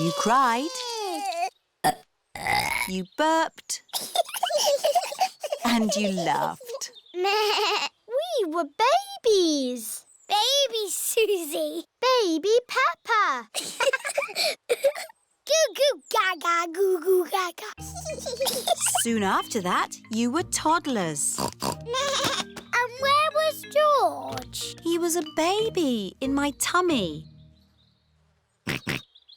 You cried. You burped. And you laughed. We were babies. Baby Suzy. Baby Peppa. Goo goo gaga, goo goo gaga. Soon after that, you were toddlers. And where was George? He was a baby in my tummy.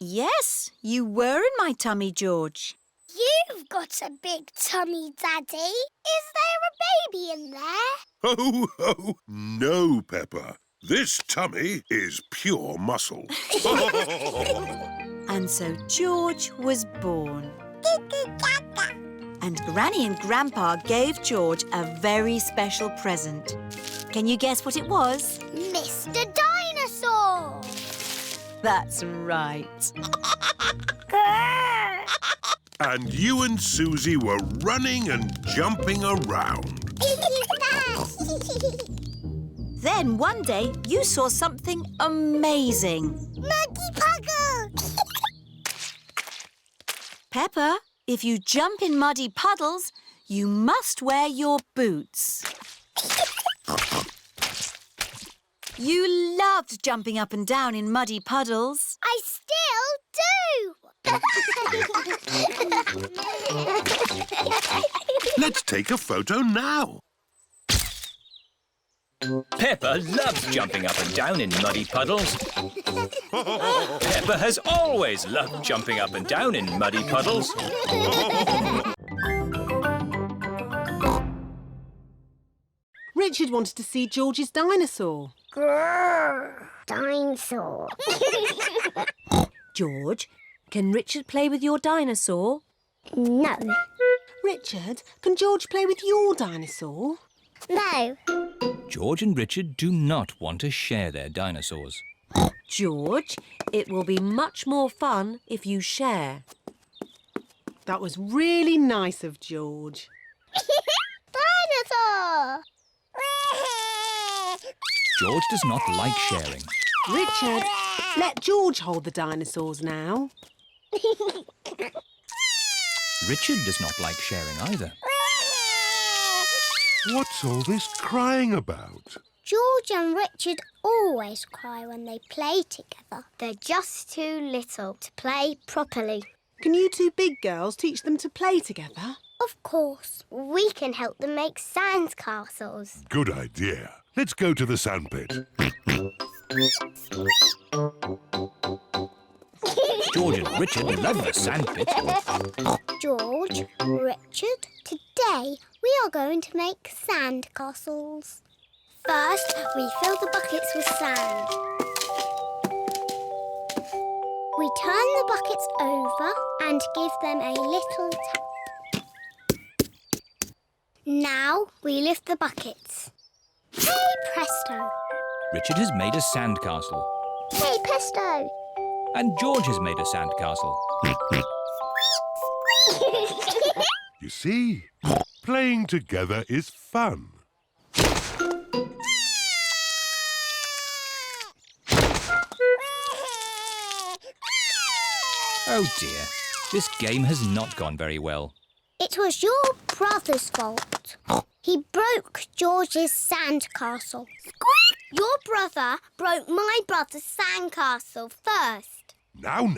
Yes, you were in my tummy, George. You've got a big tummy, Daddy. Is there a baby in there? Ho, ho! No, Peppa. This tummy is pure muscle. And so George was born. And Granny and Grandpa gave George a very special present. Can you guess what it was? Mr. Dinosaur. That's right. And you and Suzy were running and jumping around. Then one day you saw something amazing. Muggy Puggle. Peppa, if you jump in muddy puddles, you must wear your boots. You loved jumping up and down in muddy puddles. I still do. Let's take a photo now. Peppa loves jumping up and down in muddy puddles. Peppa has always loved jumping up and down in muddy puddles. Richard wanted to see George's dinosaur. Grrr. Dinosaur. George, can Richard play with your dinosaur? No. Richard, can George play with your dinosaur? No. George and Richard do not want to share their dinosaurs. George, it will be much more fun if you share. That was really nice of George. Dinosaur. George does not like sharing. Richard, let George hold the dinosaurs now. Richard does not like sharing either. What's all this crying about? George and Richard always cry when they play together. They're just too little to play properly. Can you two big girls teach them to play together? Of course. We can help them make sandcastles. Good idea. Let's go to the sandpit. George and Richard love the sandpit. George, Richard, today we are going to make sandcastles. First, we fill the buckets with sand. We turn the buckets over and give them a little tap. Now we lift the buckets. Hey, presto! Richard has made a sandcastle. Hey, presto! And George has made a sandcastle. You see, playing together is fun. Oh dear, this game has not gone very well. It was your brother's fault. He broke George's sandcastle. Your brother broke my brother's sandcastle first. Now,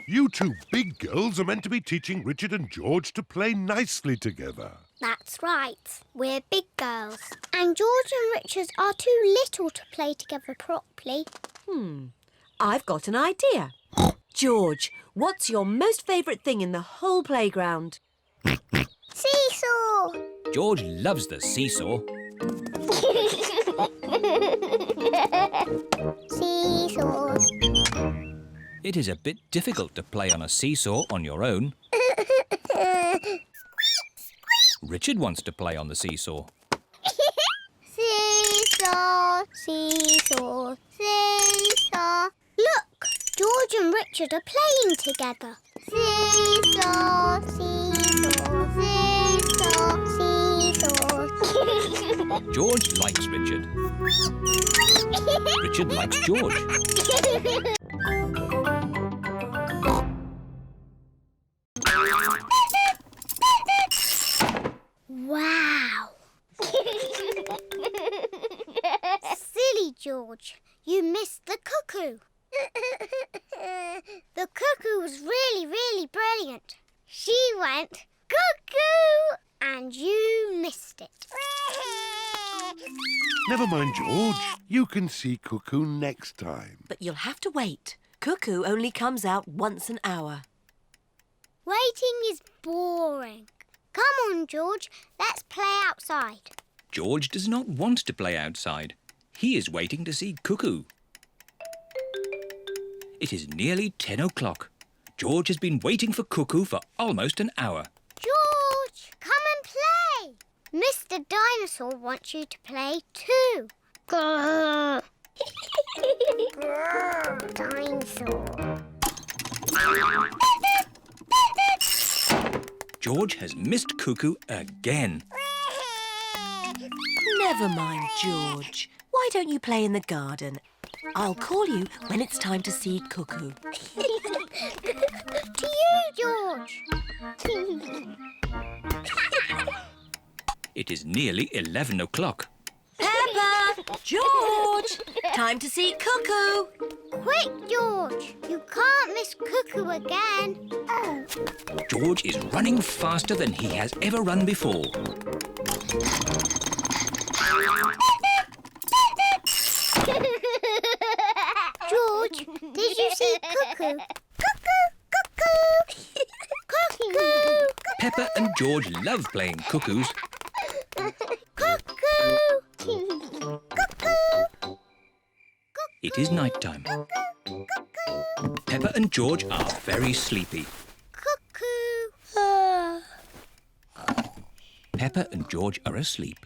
you two big girls are meant to be teaching Richard and George to play nicely together. That's right. We're big girls. And George and Richard are too little to play together properly. I've got an idea. George, what's your most favourite thing in the whole playground? Seesaw! George loves the seesaw. Seesaw. It is a bit difficult to play on a seesaw on your own. Richard wants to play on the seesaw. Seesaw, seesaw, seesaw. Look, George and Richard are playing together. Seesaw, seesaw, seesaw, seesaw. George likes Richard. Richard likes George. George. You missed the cuckoo. The cuckoo was really, really brilliant. She went cuckoo and you missed it. Never mind, George. You can see Cuckoo next time. But you'll have to wait. Cuckoo only comes out once an hour. Waiting is boring. Come on, George. Let's play outside. George does not want to play outside. He is waiting to see Cuckoo. It is nearly 10 o'clock. George has been waiting for Cuckoo for almost an hour. George, come and play. Mr. Dinosaur wants you to play too. Grrr. Grrr, dinosaur. George has missed Cuckoo again. Never mind, George. Why don't you play in the garden? I'll call you when it's time to see Cuckoo. To you, George. It is nearly 11 o'clock. Peppa! George! Time to see Cuckoo. Quick, George. You can't miss Cuckoo again. George is running faster than he has ever run before. George, did you see Cuckoo? Cuckoo! Cuckoo! Cuckoo! Peppa and George love playing cuckoos. Cuckoo! Cuckoo! It is night time. Peppa and George are very sleepy. Cuckoo! Peppa and George are asleep.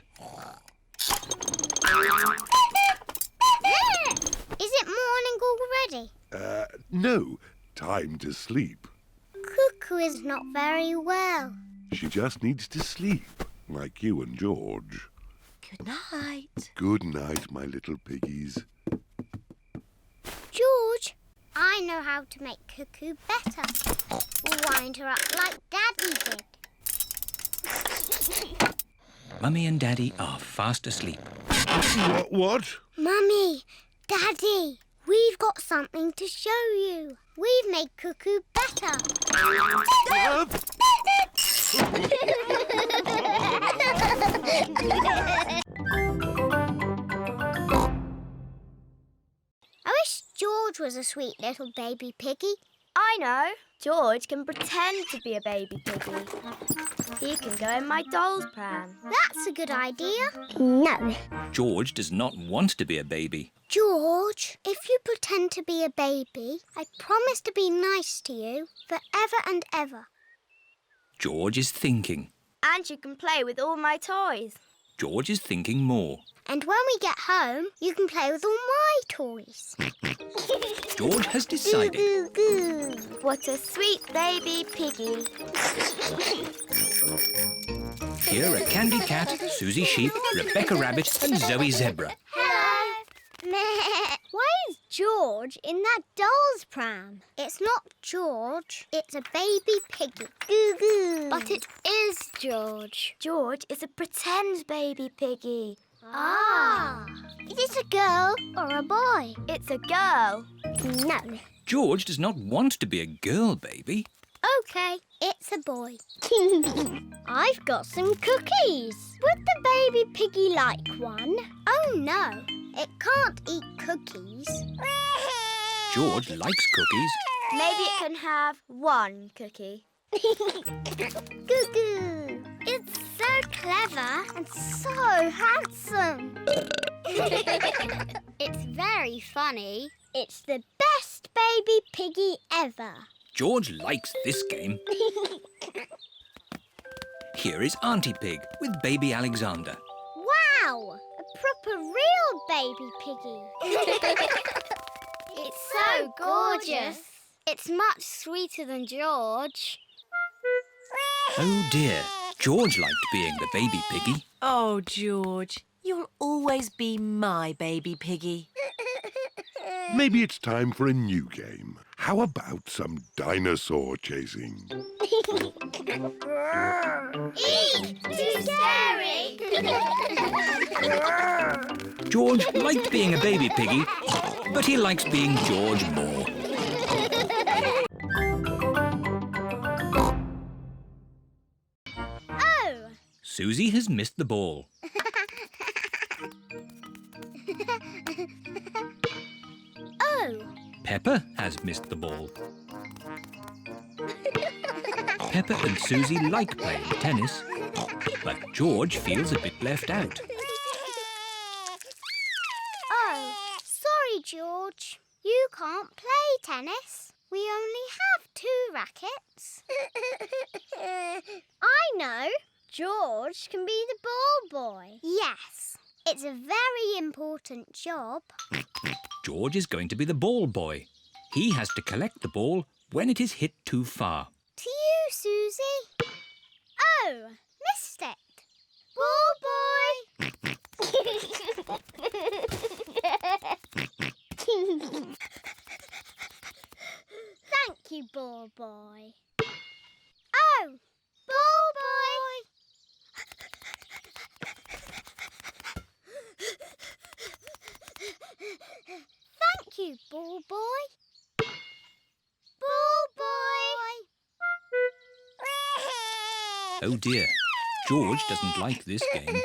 Is it morning already? No. Time to sleep. Cuckoo is not very well. She just needs to sleep, like you and George. Good night. Good night, my little piggies. George, I know how to make Cuckoo better. Wind her up like Daddy did. Mummy and Daddy are fast asleep. What? Mummy, Daddy, we've got something to show you. We've made Cuckoo better. I wish George was a sweet little baby piggy. I know. George can pretend to be a baby piggy. He can go in my doll's pram. That's a good idea. No. George does not want to be a baby. George, if you pretend to be a baby, I promise to be nice to you forever and ever. George is thinking. And you can play with all my toys. George is thinking more. And when we get home, you can play with all my toys. George has decided. Goo, goo, goo. What a sweet baby piggy. Here are Candy Cat, Suzy Sheep, Rebecca Rabbit and Zoe Zebra. Hello. Meh. Why is George in that doll's pram? It's not George. It's a baby piggy. Goo goo. But it is George. George is a pretend baby piggy. Ah. Is this a girl or a boy? It's a girl. No. George does not want to be a girl baby. OK, it's a boy. I've got some cookies. Would the baby piggy like one? Oh, no. It can't eat cookies. George likes cookies. Maybe it can have one cookie. Goo-goo. It's so clever and so handsome. It's very funny. It's the best baby piggy ever. George likes this game. Here is Auntie Pig with baby Alexander. Wow! A proper real baby piggy. It's so gorgeous. It's much sweeter than George. Oh dear, George liked being the baby piggy. Oh, George, you'll always be my baby piggy. Maybe it's time for a new game. How about some dinosaur chasing? Eek! Too scary! George liked being a baby piggy, but he likes being George more. Oh! Suzy has missed the ball. Oh! Peppa has missed the ball. Peppa and Suzy like playing tennis, but George feels a bit left out. Oh! Sorry, George. You can't play tennis. We only have 2 rackets. I know. George can be the ball boy. Yes. It's a very important job. George is going to be the ball boy. He has to collect the ball when it is hit too far. To you, Suzy. Oh, missed it. Ball boy. Thank you, ball boy. Oh, ball boy. Thank you, ball boy. Ball boy. Oh dear, George doesn't like this game.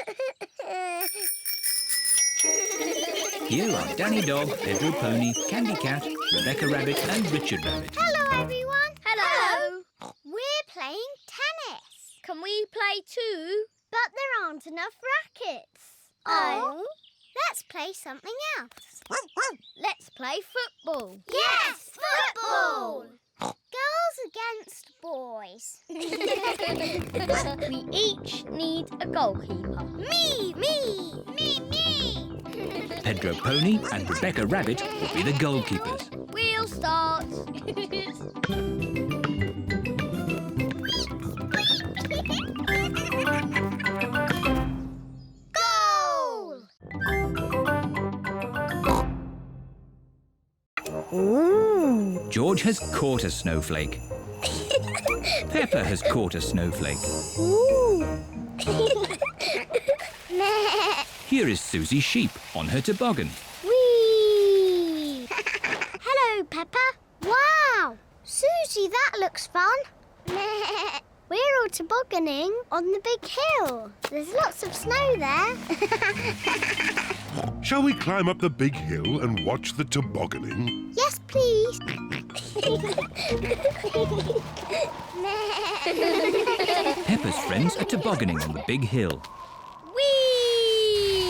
Here are Danny Dog, Pedro Pony, Candy Cat, Rebecca Rabbit and Richard Rabbit. Hello, everyone. Hello. We're playing tennis. Can we play too? But there aren't enough rackets. Oh. Let's play something else. Let's play football. Yes, football! Girls against boys. We each need a goalkeeper. Me! Pedro Pony and Rebecca Rabbit will be the goalkeepers. We'll start. Goal! George has caught a snowflake. Peppa has caught a snowflake. Here is Suzy Sheep on her toboggan. Whee! Hello, Peppa. Wow! Suzy, that looks fun. We're all tobogganing on the big hill. There's lots of snow there. Shall we climb up the big hill and watch the tobogganing? Yes, please. Peppa's friends are tobogganing on the big hill. Whee!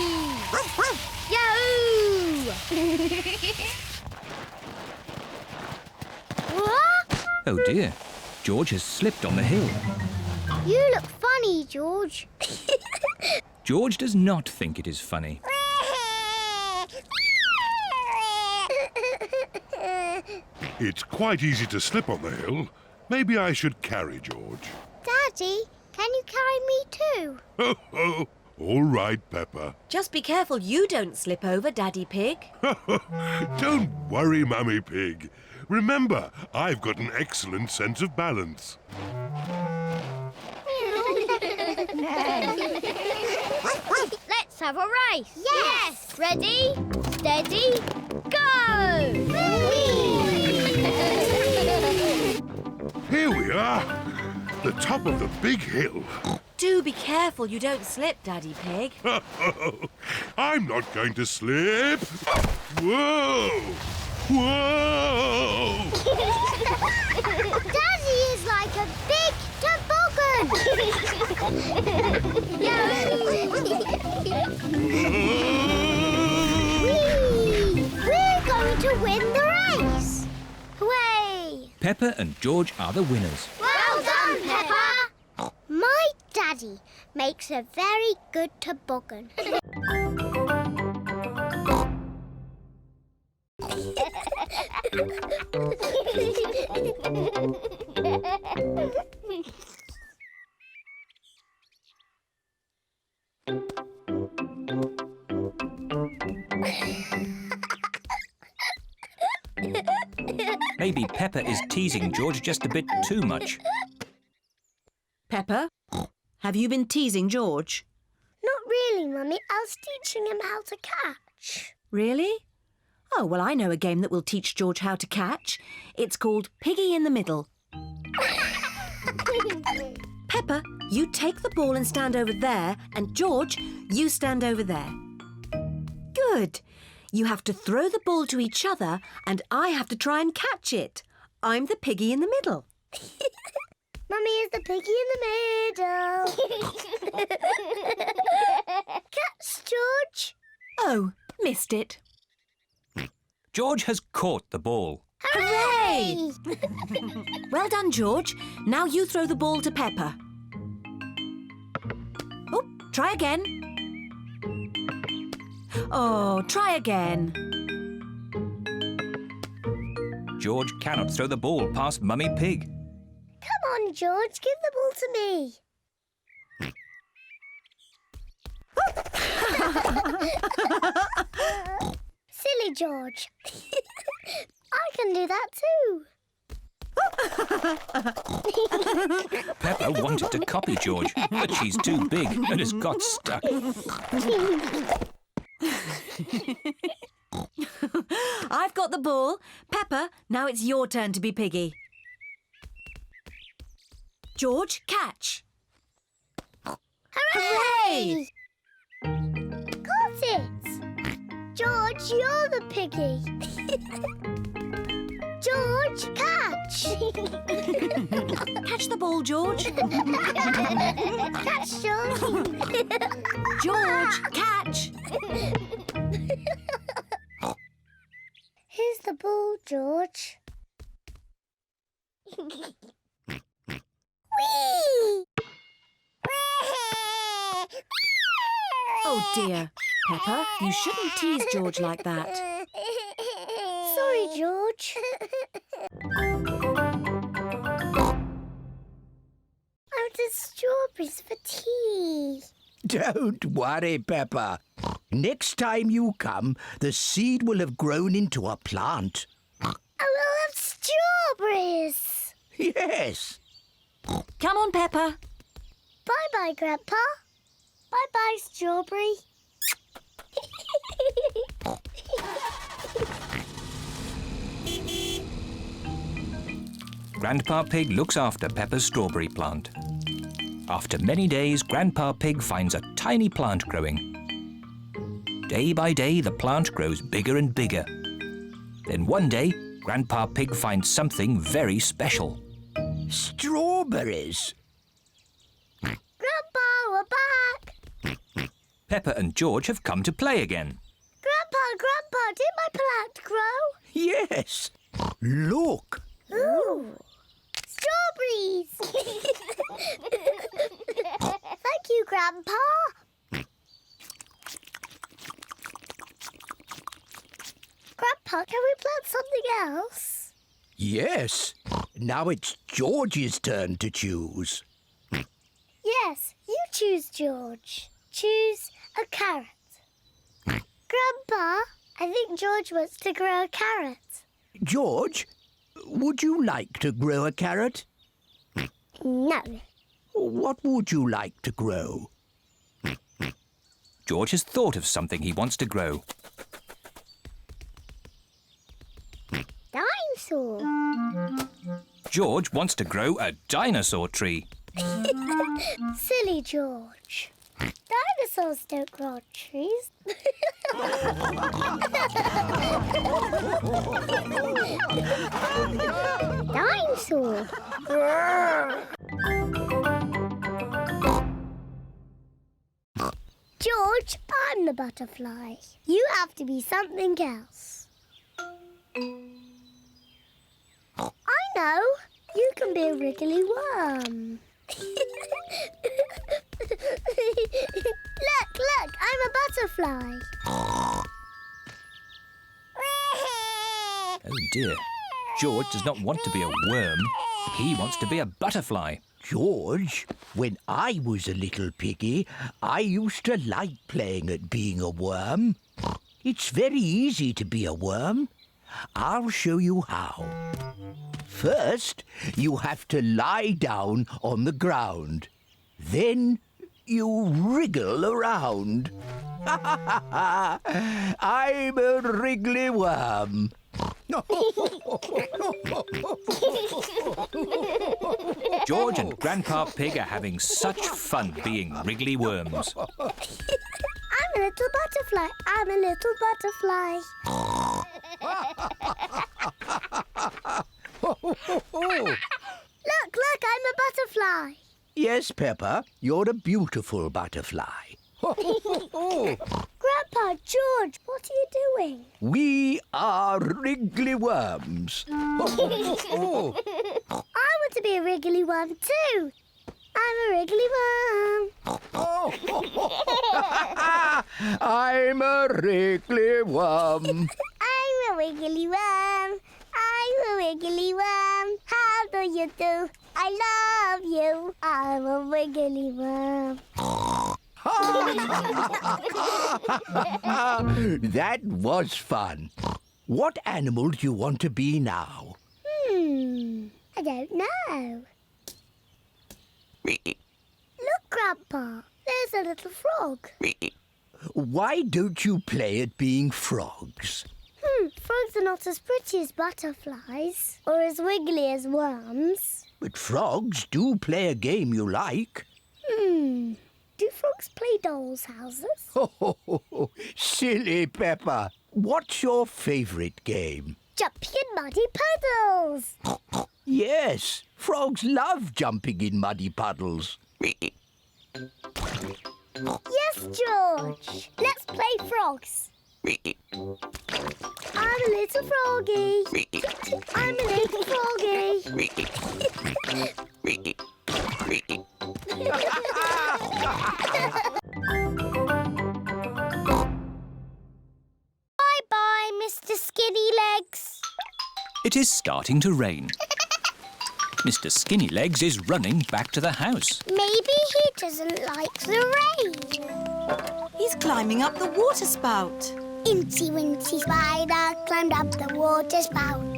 Yahoo! What? Oh dear, George has slipped on the hill. You look funny, George. George does not think it is funny. It's quite easy to slip on the hill. Maybe I should carry George. Daddy, can you carry me too? Ho, ho. All right, Peppa. Just be careful you don't slip over, Daddy Pig. Don't worry, Mummy Pig. Remember, I've got an excellent sense of balance. Let's have a race. Yes! Ready, steady, go! Here we are, the top of the big hill. Do be careful you don't slip, Daddy Pig. I'm not going to slip. Whoa! Whoa! Daddy is like a big toboggan. We're going to win the race. Hooray! Peppa and George are the winners. Well done, Peppa. My daddy makes a very good toboggan. Maybe Peppa is teasing George just a bit too much. Peppa, have you been teasing George? Not really, Mummy. I was teaching him how to catch. Really? Oh, well, I know a game that will teach George how to catch. It's called Piggy in the Middle. Peppa, you take the ball and stand over there, and George, you stand over there. Good. You have to throw the ball to each other, and I have to try and catch it. I'm the piggy in the middle. Mummy is the piggy in the middle. Catch, George. Oh, missed it. George has caught the ball. Hooray! Well done, George. Now you throw the ball to Peppa. Oh, try again. Oh, try again. George cannot throw the ball past Mummy Pig. Come on, George. Give the ball to me. Silly George. I can do that too. Peppa wanted to copy George, but she's too big and has got stuck. I've got the ball. Peppa, now it's your turn to be piggy. George, catch. Hooray! Got it. George, you're the piggy. George, catch. Catch the ball, George. Catch, George. George, catch. Here's the ball, George. Whee! Oh, dear. Peppa, you shouldn't tease George like that. Sorry, George. I wanted strawberries for tea. Don't worry, Peppa. Next time you come, the seed will have grown into a plant. I will have strawberries. Yes. Come on, Peppa. Bye-bye, Grandpa. Bye-bye, strawberry. Grandpa Pig looks after Peppa's strawberry plant. After many days, Grandpa Pig finds a tiny plant growing. Day by day, the plant grows bigger and bigger. Then one day, Grandpa Pig finds something very special. Strawberries. Grandpa, we're back. Peppa and George have come to play again. Grandpa, did my plant grow? Yes. Look. Ooh. Strawberries. Thank you, Grandpa. Grandpa, can we plant something else? Yes. Now it's George's turn to choose. Yes, you choose, George. Choose a carrot. Grandpa, I think George wants to grow a carrot. George, would you like to grow a carrot? No. What would you like to grow? George has thought of something he wants to grow. Dinosaur. George wants to grow a dinosaur tree. Silly George. Dinosaurs don't grow on trees. Dinosaur. George, I'm the butterfly. You have to be something else. I know. You can be a wriggly worm. Look, I'm a butterfly. Oh dear. George does not want to be a worm. He wants to be a butterfly. George, when I was a little piggy, I used to like playing at being a worm. It's very easy to be a worm. I'll show you how. First, you have to lie down on the ground. Then you wriggle around. I'm a wriggly worm. George and Grandpa Pig are having such fun being wriggly worms. I'm a little butterfly. I'm a little butterfly. Look, I'm a butterfly. Yes, Peppa, you're a beautiful butterfly. Grandpa, George, what are you doing? We are wriggly worms. I want to be a wriggly worm too. I'm a wriggly worm. I'm a wriggly worm. I'm a wiggly worm. I'm a wiggly worm. How do you do? I love you. I'm a wiggly worm. That was fun. What animal do you want to be now? I don't know. Look, Grandpa. There's a little frog. Why don't you play at being frogs? Frogs are not as pretty as butterflies or as wiggly as worms. But frogs do play a game you like. Do frogs play dolls' houses? Silly Peppa. What's your favourite game? Jumping in muddy puddles. Yes, frogs love jumping in muddy puddles. Yes, George. Let's play frogs. I'm a little froggy. I'm a little froggy. Bye-bye, Mr. Skinny Legs. It is starting to rain. Mr. Skinnylegs is running back to the house. Maybe he doesn't like the rain. He's climbing up the water spout. Incy Wincy Spider climbed up the water spout.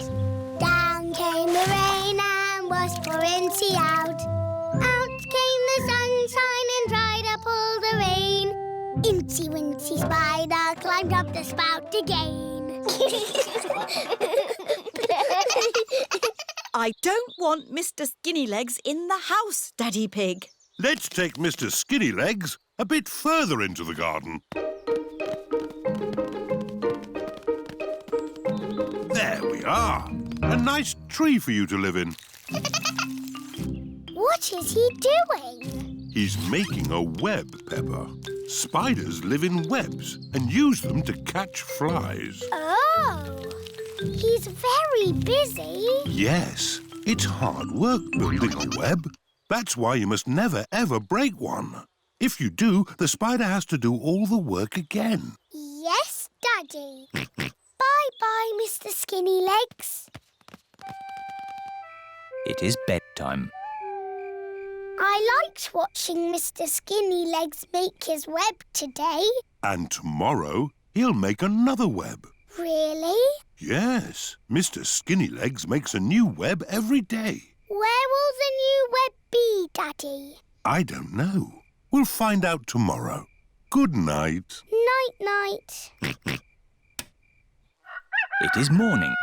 Down came the rain and washed poor Incy out. Out came the sunshine and dried up all the rain. Incy Wincy Spider climbed up the spout again. I don't want Mr. Skinnylegs in the house, Daddy Pig. Let's take Mr. Skinnylegs a bit further into the garden. There we are. A nice tree for you to live in. What is he doing? He's making a web, Peppa. Spiders live in webs and use them to catch flies. Oh, he's very busy. Yes, it's hard work building a web. That's why you must never, ever break one. If you do, the spider has to do all the work again. Yes, Daddy. Bye-bye, Mr. Skinnylegs. It is bedtime. I liked watching Mr. Skinnylegs make his web today. And tomorrow, he'll make another web. Really? Yes, Mr. Skinnylegs makes a new web every day. Where will the new web be, Daddy? I don't know. We'll find out tomorrow. Good night. Night-night. It is morning.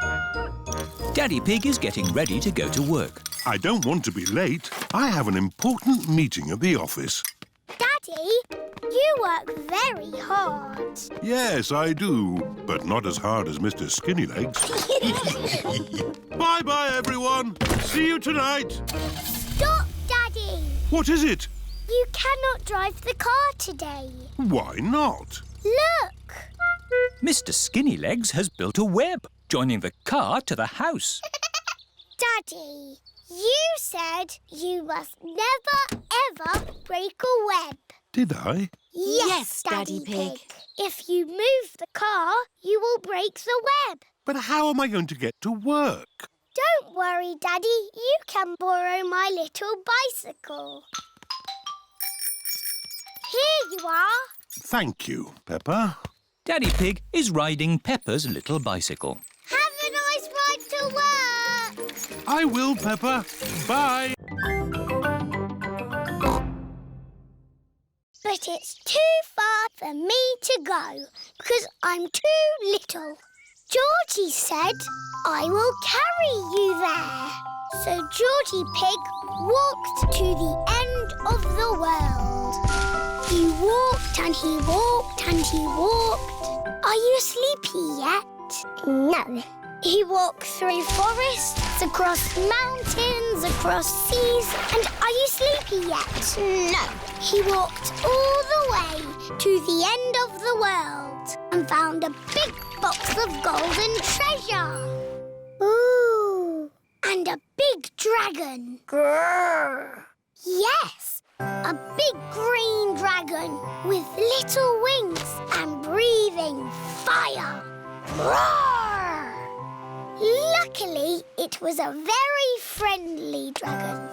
Daddy Pig is getting ready to go to work. I don't want to be late. I have an important meeting at the office. Daddy, you work very hard. Yes, I do, but not as hard as Mr. Skinnylegs. Bye-bye, everyone. See you tonight. Stop, Daddy. What is it? You cannot drive the car today. Why not? Look. Mr. Skinnylegs has built a web, joining the car to the house. Daddy, you said you must never, ever break a web. Did I? Yes, Daddy Pig. If you move the car, you will break the web. But how am I going to get to work? Don't worry, Daddy. You can borrow my little bicycle. Here you are. Thank you, Peppa. Daddy Pig is riding Peppa's little bicycle. Have a I will, Peppa. Bye. But it's too far for me to go because I'm too little. Georgie said, I will carry you there. So Georgie Pig walked to the end of the world. He walked and he walked and he walked. Are you sleepy yet? No. He walked through forests, across mountains, across seas. And are you sleepy yet? No. He walked all the way to the end of the world and found a big box of golden treasure. Ooh. And a big dragon. Grrr. Yes, a big green dragon with little wings and breathing fire. Roar! Luckily, it was a very friendly dragon.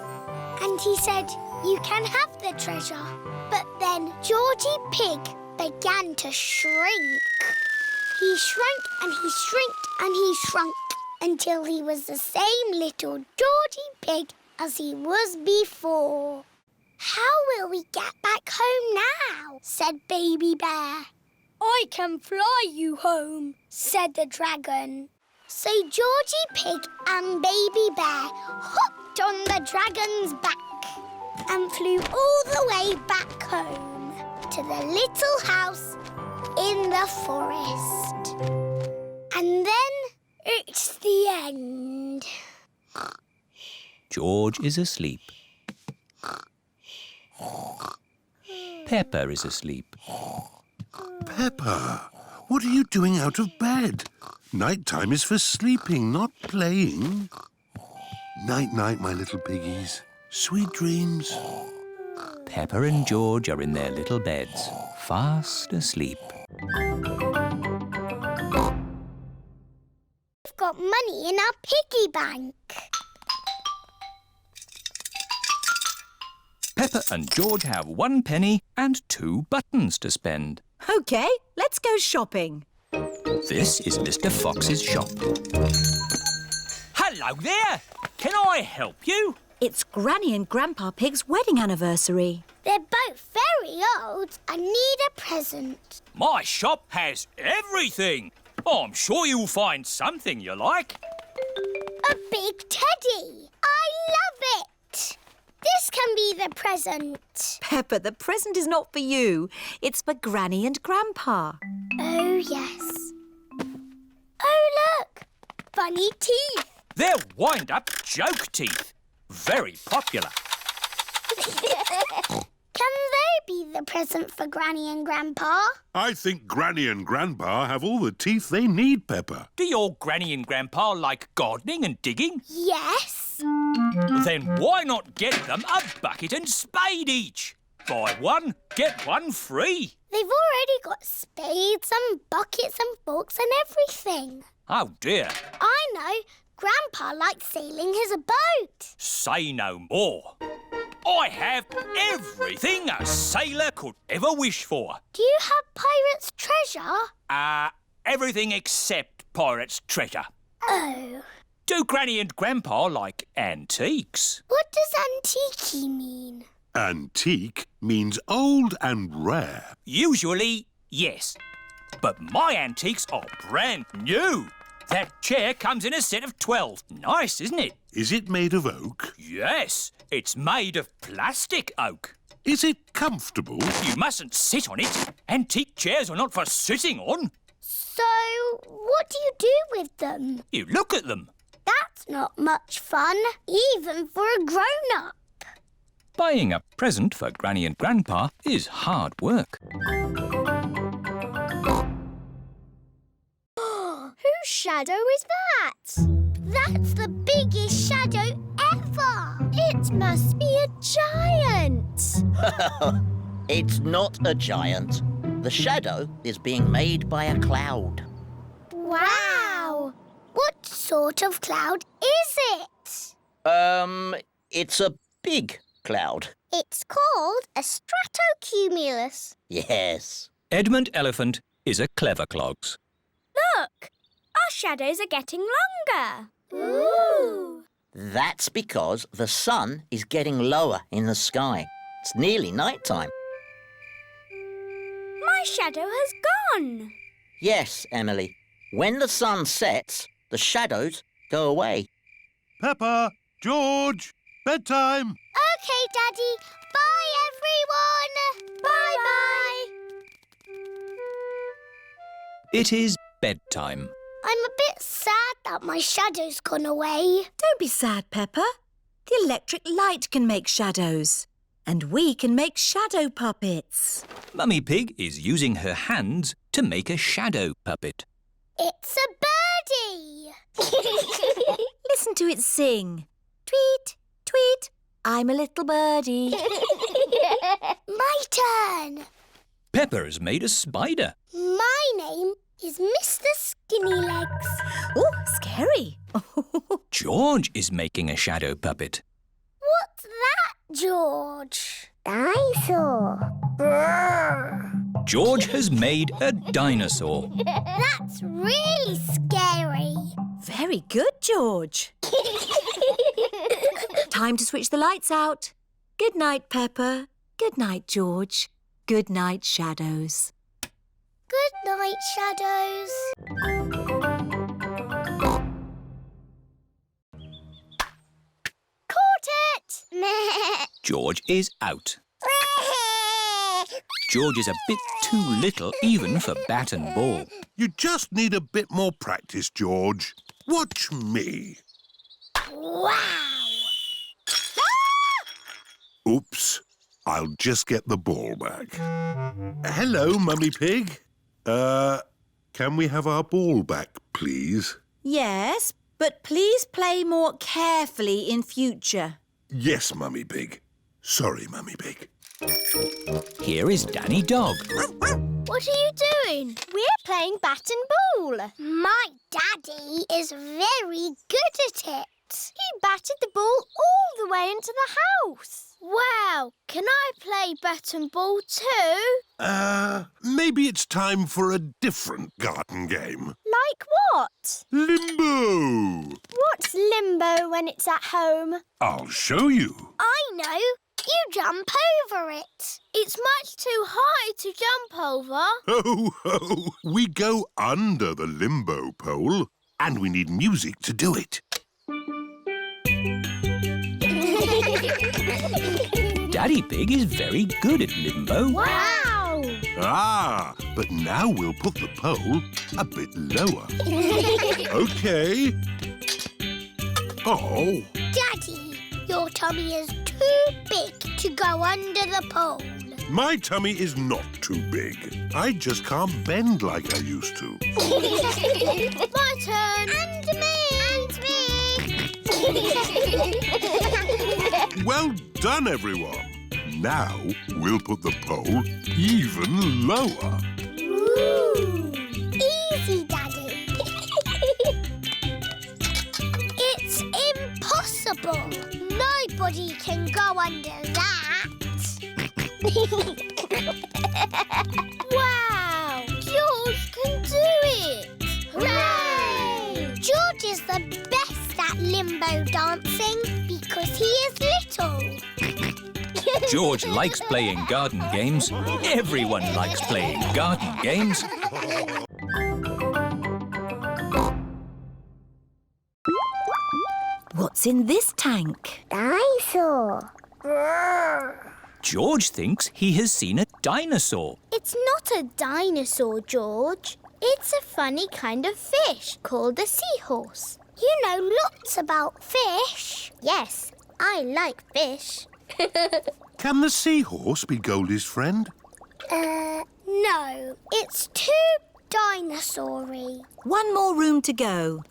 And he said, you can have the treasure. But then Georgie Pig began to shrink. He shrank and he shrinked and he shrunk until he was the same little Georgie Pig as he was before. How will we get back home now? Said Baby Bear. I can fly you home, said the dragon. So Georgie Pig and Baby Bear hopped on the dragon's back and flew all the way back home to the little house in the forest. And then it's the end. George is asleep. Peppa is asleep. Peppa, what are you doing out of bed? Night-time is for sleeping, not playing. Night-night, my little piggies. Sweet dreams. Peppa and George are in their little beds, fast asleep. We've got money in our piggy bank. Peppa and George have 1 penny and 2 buttons to spend. OK, let's go shopping. This is Mr. Fox's shop. Hello there. Can I help you? It's Granny and Grandpa Pig's wedding anniversary. They're both very old and need a present. My shop has everything. I'm sure you'll find something you like. A big teddy. I love it. This can be the present. Peppa, the present is not for you. It's for Granny and Grandpa. Oh, yes. Oh, look. Funny teeth. They're wind-up joke teeth. Very popular. Can they be the present for Granny and Grandpa? I think Granny and Grandpa have all the teeth they need, Peppa. Do your Granny and Grandpa like gardening and digging? Yes. Then why not get them a bucket and spade each? Buy one, get one free. They've already got spades and buckets and forks and everything. Oh, dear. I know. Grandpa likes sailing his boat. Say no more. I have everything a sailor could ever wish for. Do you have pirate's treasure? Everything except pirate's treasure. Oh. Do Granny and Grandpa like antiques? What does antique mean? Antique means old and rare. Usually, yes. But my antiques are brand new. That chair comes in a set of 12. Nice, isn't it? Is it made of oak? Yes, it's made of plastic oak. Is it comfortable? You mustn't sit on it. Antique chairs are not for sitting on. So, what do you do with them? You look at them. That's not much fun, even for a grown-up. Buying a present for Granny and Grandpa is hard work. Whose shadow is that? That's the biggest shadow ever. It must be a giant. It's not a giant. The shadow is being made by a cloud. Wow. What sort of cloud is it? It's a big cloud. It's called a stratocumulus. Yes. Edmund Elephant is a clever clogs. Look! Our shadows are getting longer. Ooh. That's because the sun is getting lower in the sky. It's nearly night time. My shadow has gone. Yes, Emily. When the sun sets, the shadows go away. Peppa, George, bedtime. OK, Daddy. Bye, everyone. Bye-bye. It is bedtime. I'm a bit sad that my shadow's gone away. Don't be sad, Peppa. The electric light can make shadows. And we can make shadow puppets. Mummy Pig is using her hands to make a shadow puppet. It's a birdie. Listen to it sing. Tweet, tweet, I'm a little birdie. My turn. Peppa has made a spider. My name is Mr. Skinny Legs. Oh, scary. George is making a shadow puppet. What's that, George? Dinosaur. George has made a dinosaur. That's really scary. Very good, George. Time to switch the lights out. Good night, Peppa. Good night, George. Good night, shadows. Good night, shadows. Caught it! George is out. George is a bit too little even for bat and ball. You just need a bit more practice, George. Watch me. Wow! Oops. I'll just get the ball back. Hello, Mummy Pig. Can we have our ball back, please? Yes, but please play more carefully in future. Yes, Mummy Pig. Sorry, Mummy Pig. Here is Danny Dog. What are you doing? We're playing bat and ball. My daddy is very good at it. He batted the ball all the way into the house. Wow, can I play bat and ball too? Maybe it's time for a different garden game. Like what? Limbo! What's limbo when it's at home? I'll show you. I know. You jump over it. It's much too high to jump over. Ho, ho! We go under the limbo pole, and we need music to do it. Daddy Pig is very good at limbo. Wow! Ah, but now we'll put the pole a bit lower. OK. Oh. Daddy, your tummy is too big to go under the pole. My tummy is not too big. I just can't bend like I used to. My turn. And me! Well done, everyone. Now we'll put the pole even lower. Ooh, easy, Daddy. It's impossible. Nobody can go under that. Wow, George can do it. Hooray! George is the best at limbo dancing because he is little. George likes playing garden games. Everyone likes playing garden games. What's in this tank? Dinosaur. George thinks he has seen a dinosaur. It's not a dinosaur, George. It's a funny kind of fish called a seahorse. You know lots about fish. Yes, I like fish. Can the seahorse be Goldie's friend? No. It's too dinosaur-y. One more room to go.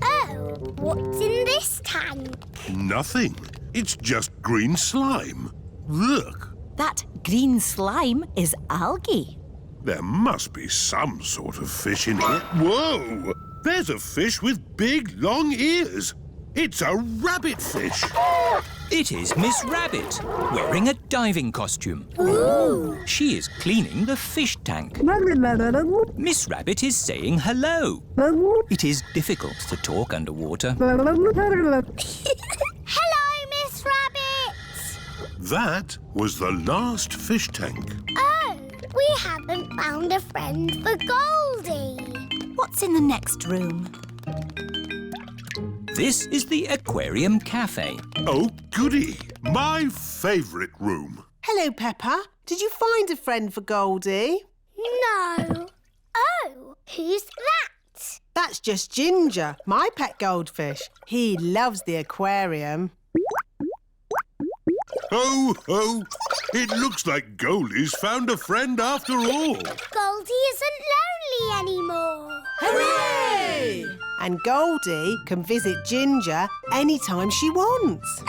Oh, what's in this tank? Nothing. It's just green slime. Look. That green slime is algae. There must be some sort of fish in here. Whoa! There's a fish with big, long ears. It's a rabbit fish. It is Miss Rabbit, wearing a diving costume. Ooh. She is cleaning the fish tank. Miss Rabbit is saying hello. It is difficult to talk underwater. Hello, Miss Rabbit. That was the last fish tank. Oh, we haven't found a friend for Goldie. What's in the next room? This is the Aquarium Cafe. Oh, goody. My favourite room. Hello, Peppa. Did you find a friend for Goldie? No. Oh, who's that? That's just Ginger, my pet goldfish. He loves the aquarium. Ho, ho. It looks like Goldie's found a friend after all. Goldie isn't lonely anymore. Hooray! And Goldie can visit Ginger anytime she wants.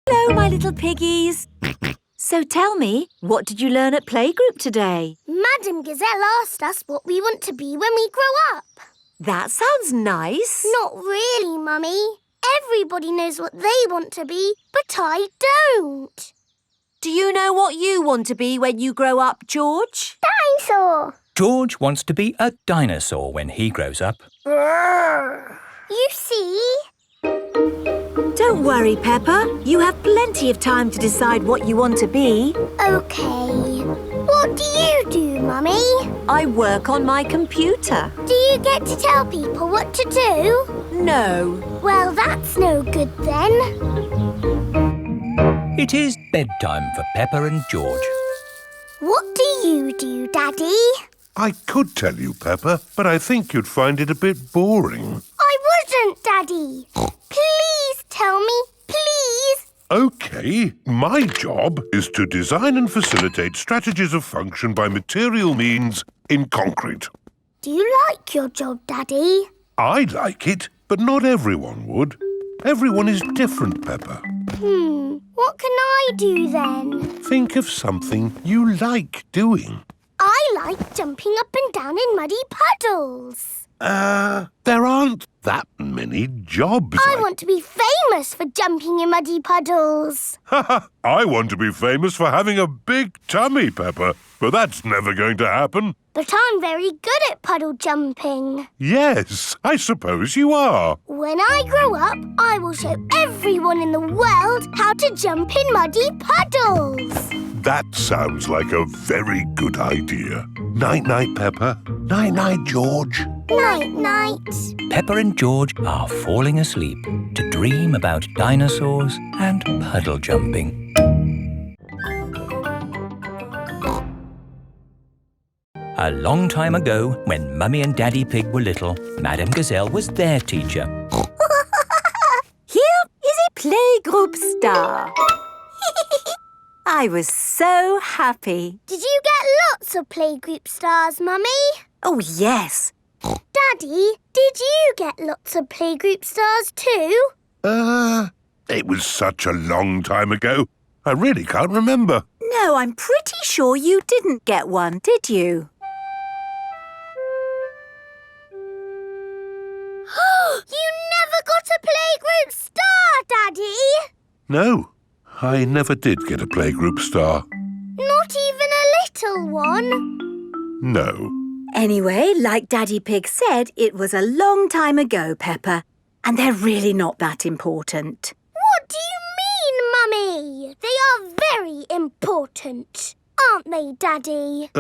Hello, my little piggies. So tell me, what did you learn at playgroup today? Madam Gazelle asked us what we want to be when we grow up. That sounds nice. Not really, Mummy. Everybody knows what they want to be, but I don't. Do you know what you want to be when you grow up, George? Dinosaur. George wants to be a dinosaur when he grows up. You see? Don't worry, Peppa. You have plenty of time to decide what you want to be. OK. What do you do, Mummy? I work on my computer. Do you get to tell people what to do? No. Well, that's no good then. It is bedtime for Peppa and George. What do you do, Daddy? I could tell you, Peppa, but I think you'd find it a bit boring. I wouldn't, Daddy. Please tell me, please. OK, my job is to design and facilitate strategies of function by material means in concrete. Do you like your job, Daddy? I like it, but not everyone would. Everyone is different, Peppa. What can I do then? Think of something you like doing. I like jumping up and down in muddy puddles. There aren't that many jobs. I want to be famous for jumping in muddy puddles. I want to be famous for having a big tummy, Peppa, but that's never going to happen. But I'm very good at puddle jumping. Yes, I suppose you are. When I grow up, I will show everyone in the world how to jump in muddy puddles. That sounds like a very good idea. Night-night, Peppa. Night-night, George. Night-night. Peppa and George are falling asleep to dream about dinosaurs and puddle jumping. A long time ago, when Mummy and Daddy Pig were little, Madame Gazelle was their teacher. Here is a playgroup star. I was so happy. Did you get lots of playgroup stars, Mummy? Oh, yes. Daddy, did you get lots of playgroup stars too? It was such a long time ago. I really can't remember. No, I'm pretty sure you didn't get one, did you? You never got a playgroup star, Daddy! No, I never did get a playgroup star. Not even a little one? No. Anyway, like Daddy Pig said, it was a long time ago, Peppa, and they're really not that important. What do you mean, Mummy? They are very important, aren't they, Daddy?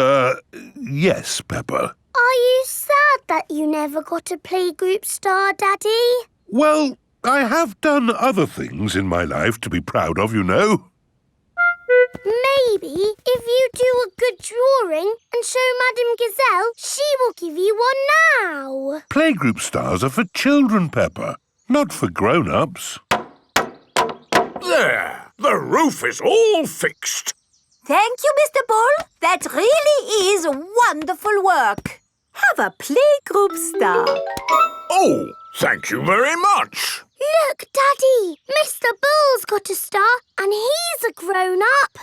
Yes, Peppa. Are you sad that you never got a playgroup star, Daddy? Well, I have done other things in my life to be proud of, you know. Maybe if you do a good drawing and show Madame Gazelle, she will give you one now. Playgroup stars are for children, Peppa, not for grown-ups. There! The roof is all fixed. Thank you, Mr. Bull. That really is wonderful work. Have a playgroup star. Oh, thank you very much. Look, Daddy, Mr. Bull's got a star and he's a grown-up.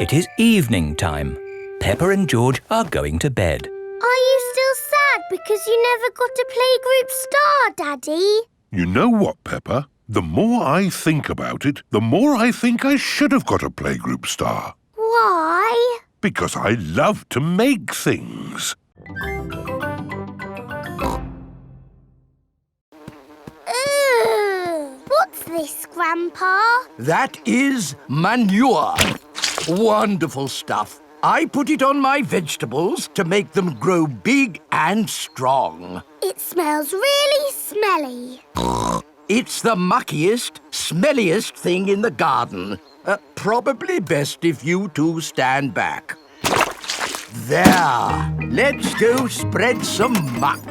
It is evening time. Peppa and George are going to bed. Are you still sad because you never got a playgroup star, Daddy? You know what, Peppa? The more I think about it, the more I think I should have got a playgroup star. Why? Because I love to make things. What's this, Grandpa? That is manure. Wonderful stuff. I put it on my vegetables to make them grow big and strong. It smells really smelly. It's the muckiest, smelliest thing in the garden. Probably best if you two stand back. There. Let's go spread some muck.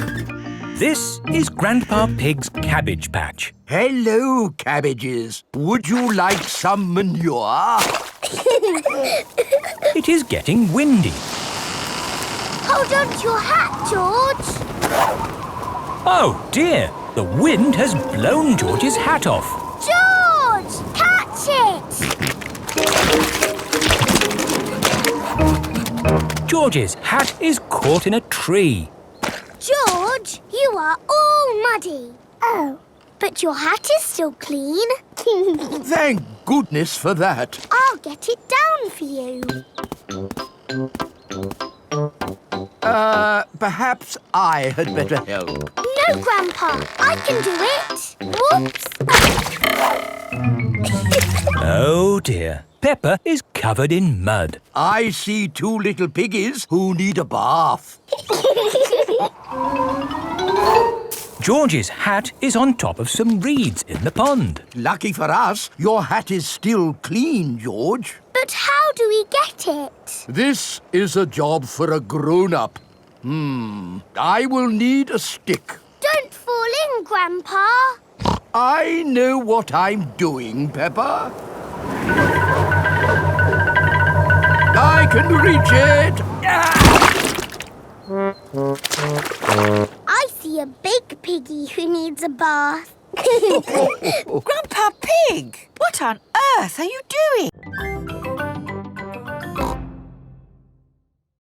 This is Grandpa Pig's cabbage patch. Hello, cabbages. Would you like some manure? It is getting windy. Hold on to your hat, George. Oh dear, the wind has blown George's hat off. George, catch it! George's hat is caught in a tree. George, you are all muddy. Oh, but your hat is still clean. Thank goodness for that. I'll get it down for you. Perhaps I had better help. No, Grandpa, I can do it. Whoops. Oh dear, Peppa is covered in mud. I see two little piggies who need a bath. George's hat is on top of some reeds in the pond. Lucky for us, your hat is still clean, George. But how do we get it? This is a job for a grown-up. I will need a stick. Don't fall in, Grandpa. I know what I'm doing, Peppa. I can reach it. I see a big piggy who needs a bath. Grandpa Pig, what on earth are you doing?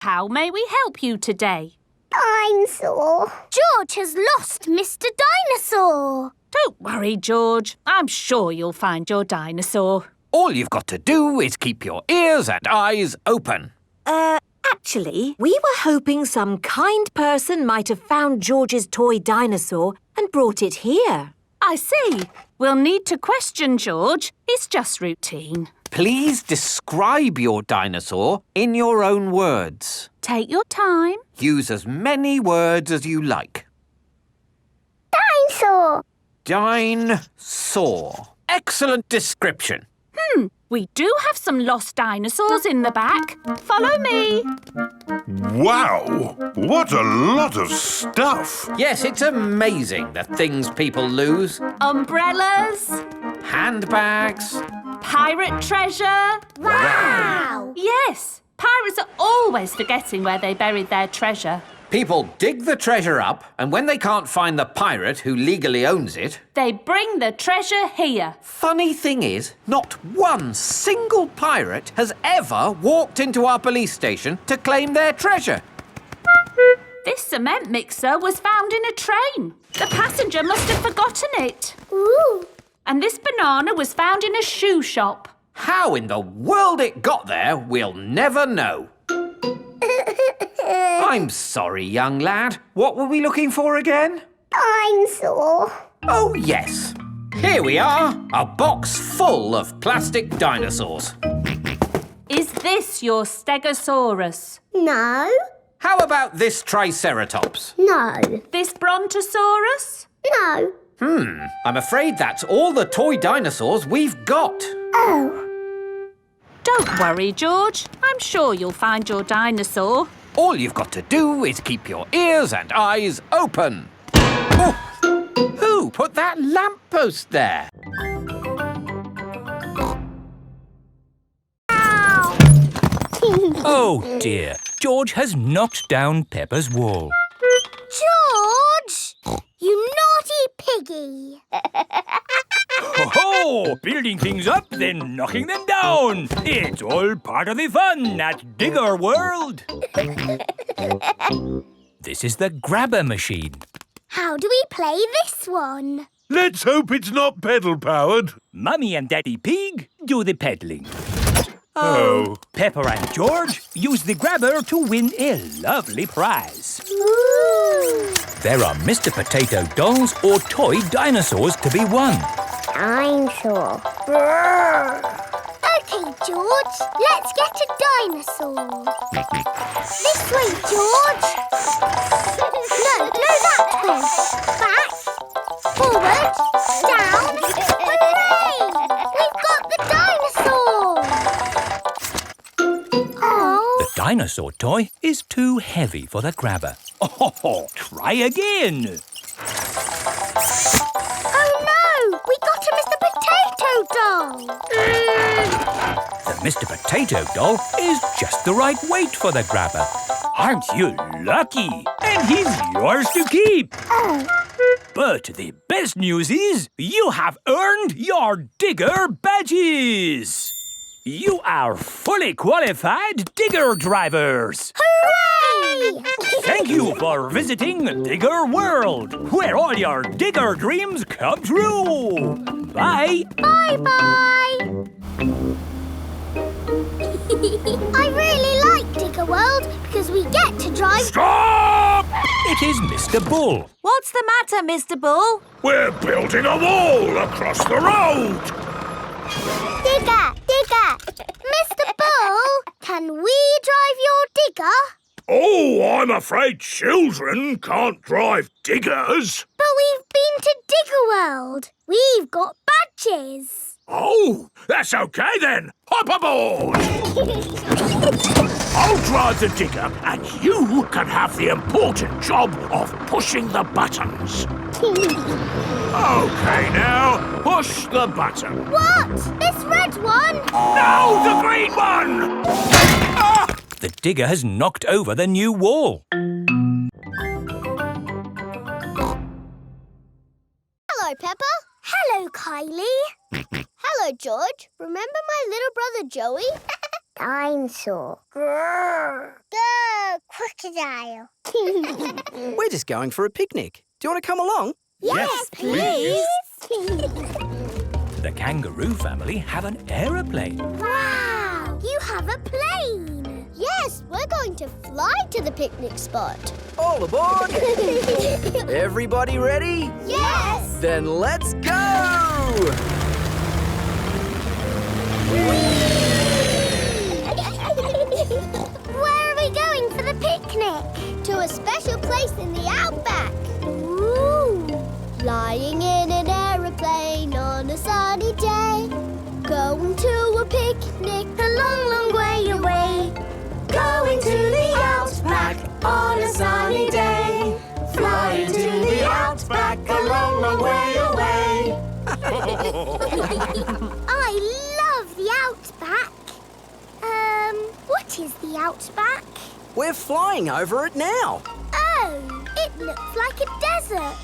How may we help you today? Dinosaur. George has lost Mr. Dinosaur. Don't worry, George. I'm sure you'll find your dinosaur. All you've got to do is keep your ears and eyes open. Actually, we were hoping some kind person might have found George's toy dinosaur and brought it here. I see. We'll need to question George. It's just routine. Please describe your dinosaur in your own words. Take your time. Use as many words as you like. Dinosaur. Dinosaur. Excellent description. We do have some lost dinosaurs in the back. Follow me. Wow! What a lot of stuff! Yes, it's amazing the things people lose. Umbrellas. Handbags. Pirate treasure. Wow! Yes, pirates are always forgetting where they buried their treasure. People dig the treasure up, and when they can't find the pirate who legally owns it, They bring the treasure here. funny thing is, not one single pirate has ever walked into our police station to claim their treasure. This cement mixer was found in a train. The passenger must have forgotten it. Ooh. And this banana was found in a shoe shop. How in the world it got there, we'll never know. I'm sorry, young lad. What were we looking for again? Dinosaur. Oh, yes. Here we are, a box full of plastic dinosaurs. Is this your Stegosaurus? No. How about this Triceratops? No. This Brontosaurus? No. I'm afraid that's all the toy dinosaurs we've got. Oh. Don't worry, George. I'm sure you'll find your dinosaur. All you've got to do is keep your ears and eyes open. Oh, who put that lamppost there? Oh dear, George has knocked down Peppa's wall. George! You naughty piggy. Ho-ho! Building things up, then knocking them down. down. It's all part of the fun at Digger World. This is the grabber machine. How do we play this one? Let's hope it's not pedal-powered. Mummy and Daddy Pig do the peddling. Oh. Peppa and George use the grabber to win a lovely prize. Ooh. There are Mr. Potato dolls or toy dinosaurs to be won. Dinosaur. OK, George, let's get a dinosaur. This way, George. No, that way. Back, forward, down. Hooray! We've got the dinosaur. Oh. The dinosaur toy is too heavy for the grabber. Oh, try again. Oh no! We got a Mr. Potato doll! The Mr. Potato doll is just the right weight for the grabber. Aren't you lucky? And he's yours to keep. Oh. But the best news is you have earned your Digger badges. You are fully qualified Digger drivers. Hooray! Thank you for visiting Digger World, where all your Digger dreams come true. Bye. Bye-bye. I really like Digger World because we get to drive... Stop! It is Mr. Bull. What's the matter, Mr. Bull? We're building a wall across the road. Digger! Mr. Bull, can we drive your digger? Oh, I'm afraid children can't drive diggers. But we've been to Digger World. We've got badges. Oh, that's okay then. Hop aboard. I'll drive the digger and you can have the important job of pushing the buttons. Okay, now, push the button. What? This red one? No, the green one! Ah! The digger has knocked over the new wall. Hello, Peppa. Hello, Kylie. Hello, George. Remember my little brother Joey? Dinosaur. Grrr. Grrr, crocodile. We're just going for a picnic. Do you want to come along? Yes, please. The kangaroo family have an aeroplane. Wow! You have a plane. Yes, we're going to fly to the picnic spot. All aboard! Everybody ready? Yes! Then let's go! Where are we going for the picnic? To a special place in the outback. Ooh! Flying in an aeroplane on a sunny day. Going to a picnic a long, long way away. Going to the outback on a sunny day. Flying to the outback a long, long way away. I love the outback. What is the outback? We're flying over it now. Oh, it looks like a desert.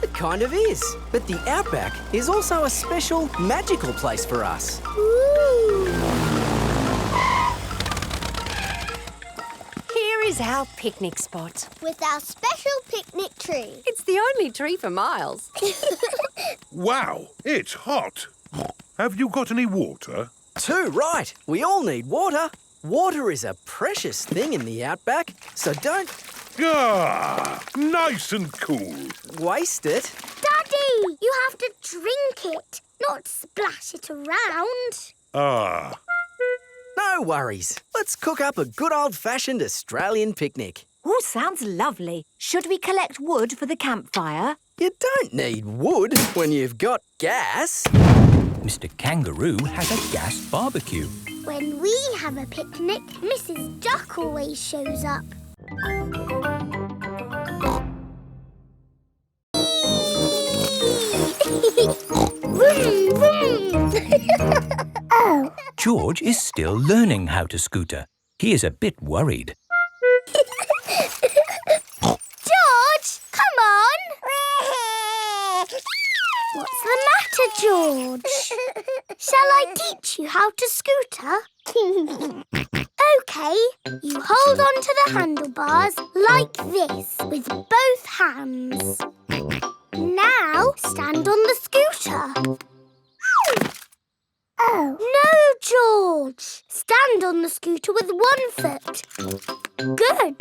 It kind of is. But the outback is also a special, magical place for us. Ooh. Here is our picnic spot. With our special picnic tree. It's the only tree for miles. Wow, it's hot. Have you got any water? Too right. We all need water. Water is a precious thing in the outback, so don't... Ah, nice and cool. Waste it. Daddy, you have to drink it, not splash it around. Ah. No worries. Let's cook up a good old-fashioned Australian picnic. Oh, sounds lovely. Should we collect wood for the campfire? You don't need wood when you've got gas. Mr. Kangaroo has a gas barbecue. When we have a picnic, Mrs. Duck always shows up. Vroom, vroom. Oh. George is still learning how to scooter. He is a bit worried. George, come on. What's the scooter, George. Shall I teach you how to scooter? OK, you hold on to the handlebars like this with both hands. Now stand on the scooter. Oh. No, George. Stand on the scooter with one foot. Good.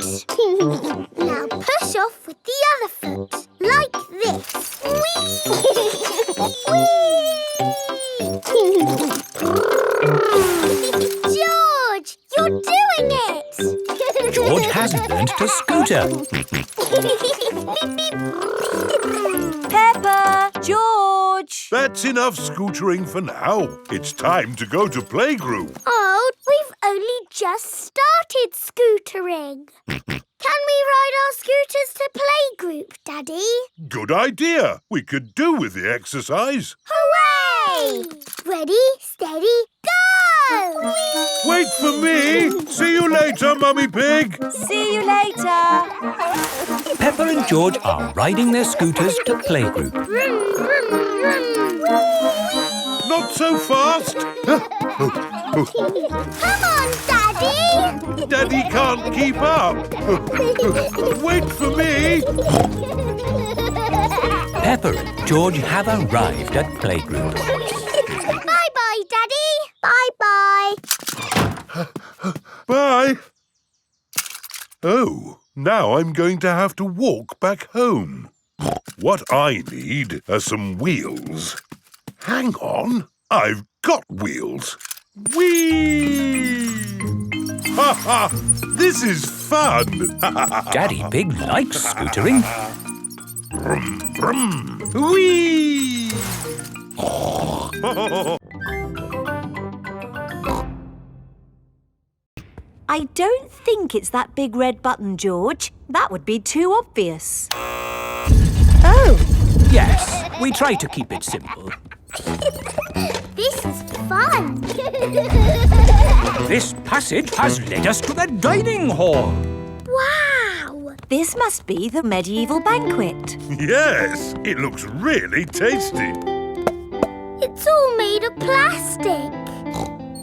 Now push off with the other foot, like this. George, you're doing it! George has learned to scooter. Peppa! George! That's enough scootering for now. It's time to go to playgroup. Oh, we've only just started scootering. Can we ride our scooters to playgroup, Daddy? Good idea. We could do with the exercise. Hooray! Ready, steady, go! Wait for me. See you later, Mummy Pig. See you later. Peppa and George are riding their scooters to playgroup. Not so fast. Come on, Daddy! Daddy can't keep up. Wait for me. Peppa and George have arrived at playgroup. Bye-bye, Daddy. Bye-bye. Bye. Oh, now I'm going to have to walk back home. What I need are some wheels. Hang on, I've got wheels. Whee! Ha ha! This is fun! Daddy Pig likes scootering. Brum, brum. Whee! I don't think it's that big red button, George. That would be too obvious. Oh! Yes, we try to keep it simple. This is fun. This passage has led us to the dining hall. Wow! This must be the medieval banquet. Yes, it looks really tasty. It's all made of plastic.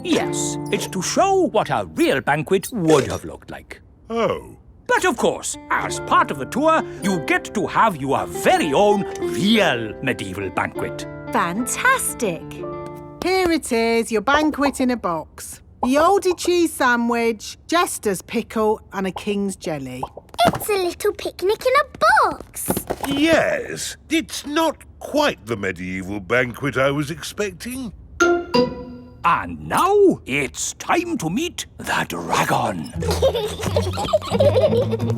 Yes, it's to show what a real banquet would have looked like. Oh. But of course, as part of the tour, you get to have your very own real medieval banquet. Fantastic! Here it is, your banquet in a box. The oldie cheese sandwich, jester's pickle and a king's jelly. It's a little picnic in a box. Yes, it's not quite the medieval banquet I was expecting. And now it's time to meet the dragon.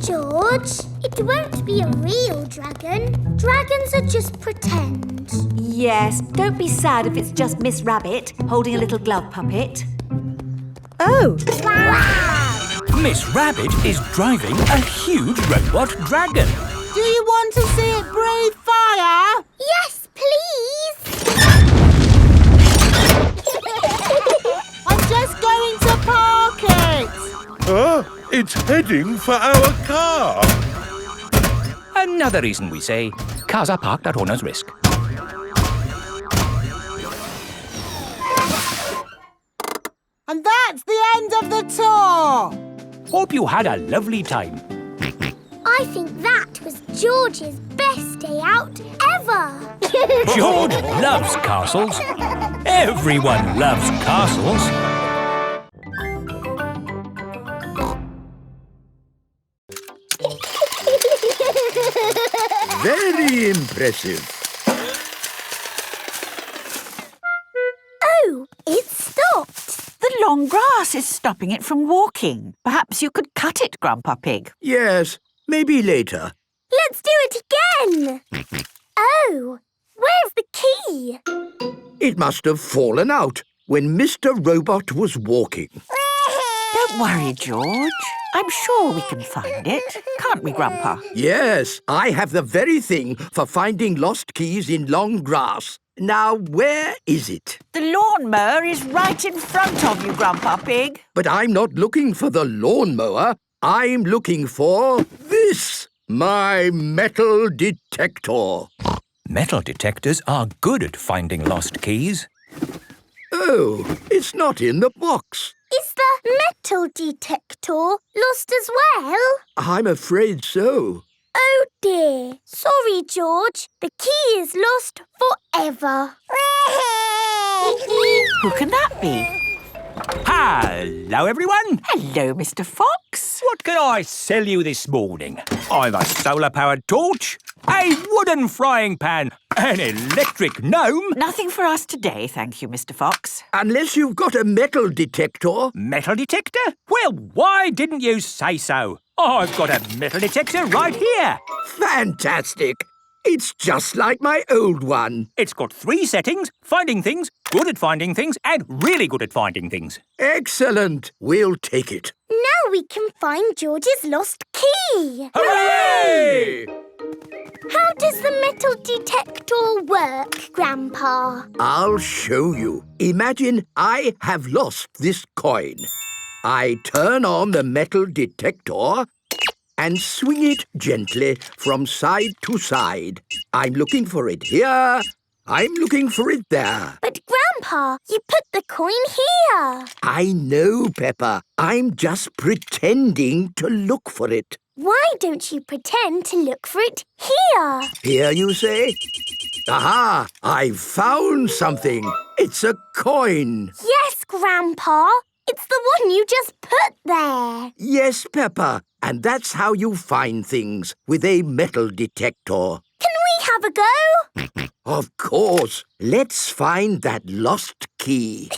George, it won't be a real dragon. Dragons are just pretend. Yes, don't be sad if it's just Miss Rabbit holding a little glove puppet. Oh! Wow! Miss Rabbit is driving a huge robot dragon. Do you want to see it breathe fire? Yes, please! I'm just going to park it. It's heading for our car. Another reason we say cars are parked at owner's risk. And that's the end of the tour. Hope you had a lovely time. I think that was George's best day out ever. George loves castles. Everyone loves castles. Very impressive. Oh, it stopped. The long grass is stopping it from walking. Perhaps you could cut it, Grandpa Pig. Yes, maybe later. Let's do it again. Oh, where's the key? It must have fallen out when Mr. Robot was walking. Don't worry, George. I'm sure we can find it. Can't we, Grandpa? Yes, I have the very thing for finding lost keys in long grass. Now, where is it? The lawnmower is right in front of you, Grandpa Pig. But I'm not looking for the lawnmower. I'm looking for this, my metal detector. Metal detectors are good at finding lost keys. Oh, it's not in the box. Is the metal detector lost as well? I'm afraid so. Oh dear. Sorry, George. The key is lost forever. Who can that be? Hello, everyone. Hello, Mr. Fox. What can I sell you this morning? I've a solar-powered torch, a wooden frying pan, an electric gnome. Nothing for us today, thank you, Mr. Fox. Unless you've got a metal detector. Metal detector? Well, why didn't you say so? I've got a metal detector right here. Fantastic. It's just like my old one. It's got 3 settings: finding things, good at finding things, and really good at finding things. Excellent. We'll take it. Now we can find George's lost key. Hooray! How does the metal detector work, Grandpa? I'll show you. Imagine I have lost this coin. I turn on the metal detector and swing it gently from side to side. I'm looking for it here. I'm looking for it there. But, Grandpa, you put the coin here. I know, Peppa. I'm just pretending to look for it. Why don't you pretend to look for it here? Here, you say? Aha! I've found something. It's a coin. Yes, Grandpa. It's the one you just put there. Yes, Peppa. And that's how you find things, with a metal detector. Can we have a go? Of course. Let's find that lost key.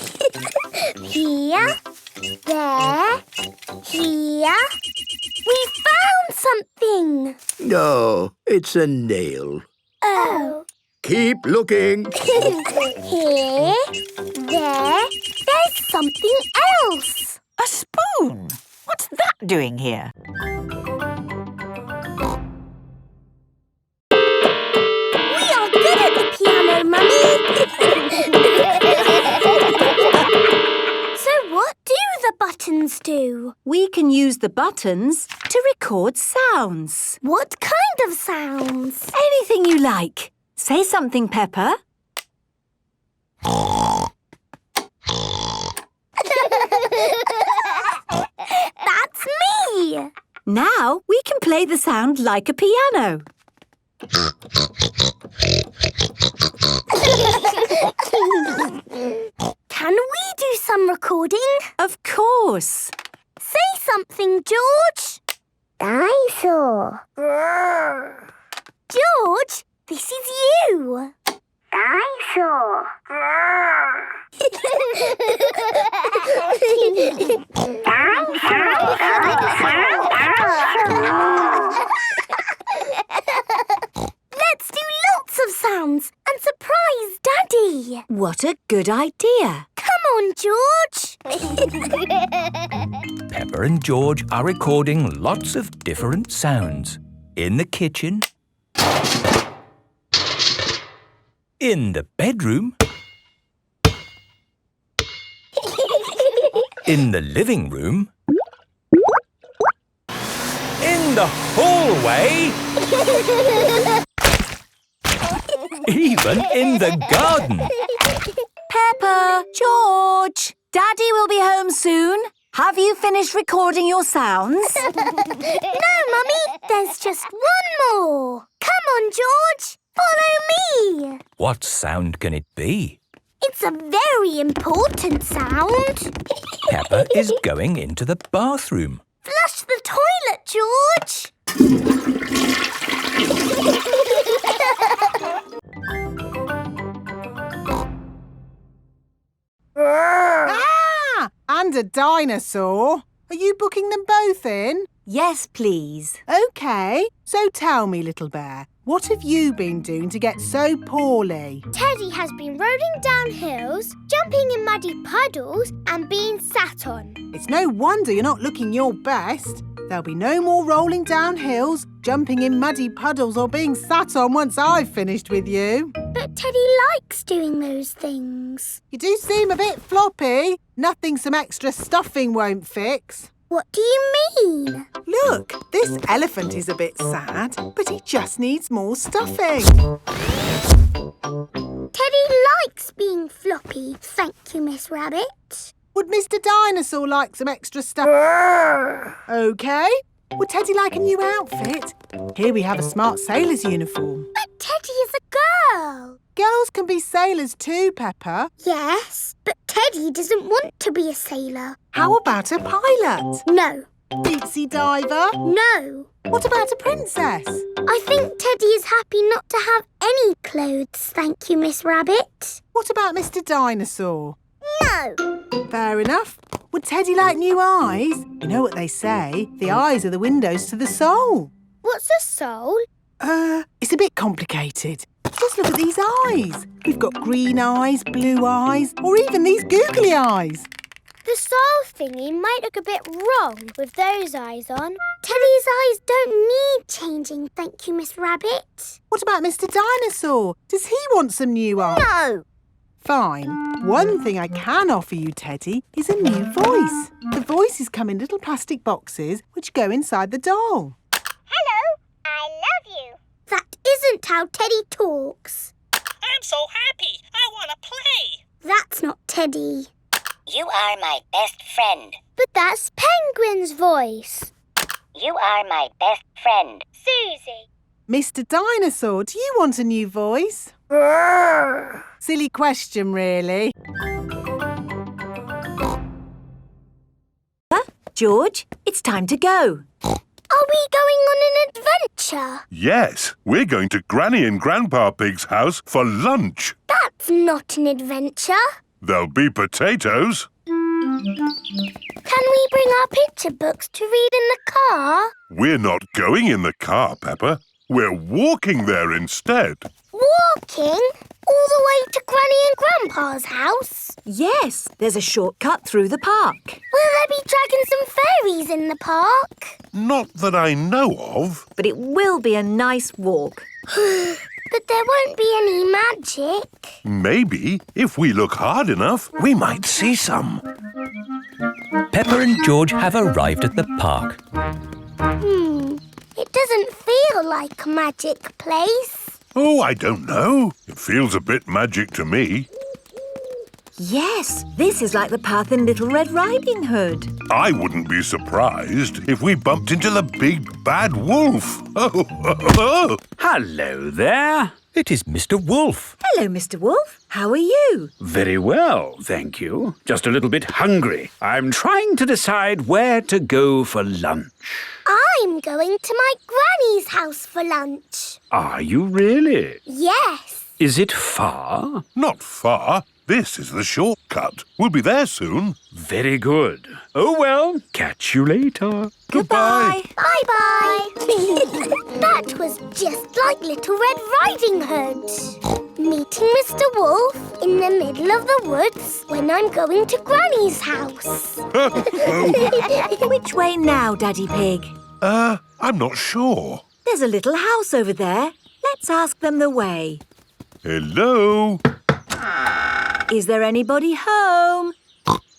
Here, there, here. We found something. No, it's a nail. Oh. Keep looking. Here, there. There's something else. A spoon. What's that doing here? We are good at the piano, Mummy. So what do the buttons do? We can use the buttons to record sounds. What kind of sounds? Anything you like. Say something, Peppa. That's me! Now we can play the sound like a piano. Can we do some recording? Of course. Say something, George. Dinosaur. George, this is you. Dinosaur. Let's do lots of sounds and surprise Daddy. What a good idea. Come on, George. Peppa and George are recording lots of different sounds. In the kitchen, in the bedroom, in the living room, in the hallway, even in the garden. Peppa, George, Daddy will be home soon. Have you finished recording your sounds? No, Mummy, there's just one more. Come on, George, follow me. What sound can it be? It's a very important sound. Peppa is going into the bathroom. Flush the toilet, George. Ah! And a dinosaur. Are you booking them both in? Yes, please. OK. So tell me, little bear, what have you been doing to get so poorly? Teddy has been rolling down hills, jumping in muddy puddles and being sat on. It's no wonder you're not looking your best. There'll be no more rolling down hills, jumping in muddy puddles or being sat on once I've finished with you. But Teddy likes doing those things. You do seem a bit floppy. Nothing some extra stuffing won't fix. What do you mean? Look, this elephant is a bit sad, but he just needs more stuffing. Teddy likes being floppy, thank you, Miss Rabbit. Would Mr. Dinosaur like some extra stuff? OK. Would Teddy like a new outfit? Here we have a smart sailor's uniform. But Teddy is a girl. Girls can be sailors too, Peppa. Yes, but Teddy doesn't want to be a sailor. How about a pilot? No. Deep-sea diver? No. What about a princess? I think Teddy is happy not to have any clothes, thank you, Miss Rabbit. What about Mr. Dinosaur? No. Fair enough. Would Teddy like new eyes? You know what they say, the eyes are the windows to the soul. What's a soul? It's a bit complicated. Just look at these eyes. We've got green eyes, blue eyes, or even these googly eyes. The soul thingy might look a bit wrong with those eyes on. Teddy's eyes don't need changing, thank you, Miss Rabbit. What about Mr. Dinosaur? Does he want some new eyes? No. Fine. One thing I can offer you, Teddy, is a new voice. The voices come in little plastic boxes which go inside the doll. Hello, I love you. That isn't how Teddy talks. I'm so happy. I want to play. That's not Teddy. You are my best friend. But that's Penguin's voice. You are my best friend. Suzy. Mr. Dinosaur, do you want a new voice? Silly question, really. George, it's time to go. Are we going on an adventure? Yes, we're going to Granny and Grandpa Pig's house for lunch. That's not an adventure. There'll be potatoes. Can we bring our picture books to read in the car? We're not going in the car, Peppa. We're walking there instead. Walking? All the way to Granny and Grandpa's house? Yes, there's a shortcut through the park. Will there be dragons and fairies in the park? Not that I know of. But it will be a nice walk. But there won't be any magic. Maybe, if we look hard enough, we might see some. Peppa and George have arrived at the park. It doesn't feel like a magic place. Oh, I don't know. It feels a bit magic to me. Yes, this is like the path in Little Red Riding Hood. I wouldn't be surprised if we bumped into the big bad wolf. Oh. Hello there. It is Mr. Wolf. Hello, Mr. Wolf. How are you? Very well, thank you. Just a little bit hungry. I'm trying to decide where to go for lunch. I'm going to my granny's house for lunch. Are you really? Yes. Is it far? Not far. This is the shortcut. We'll be there soon. Very good. Oh, well, catch you later. Goodbye. Bye-bye. That was just like Little Red Riding Hood. Meeting Mr. Wolf in the middle of the woods when I'm going to Granny's house. Which way now, Daddy Pig? I'm not sure. There's a little house over there. Let's ask them the way. Hello? Is there anybody home?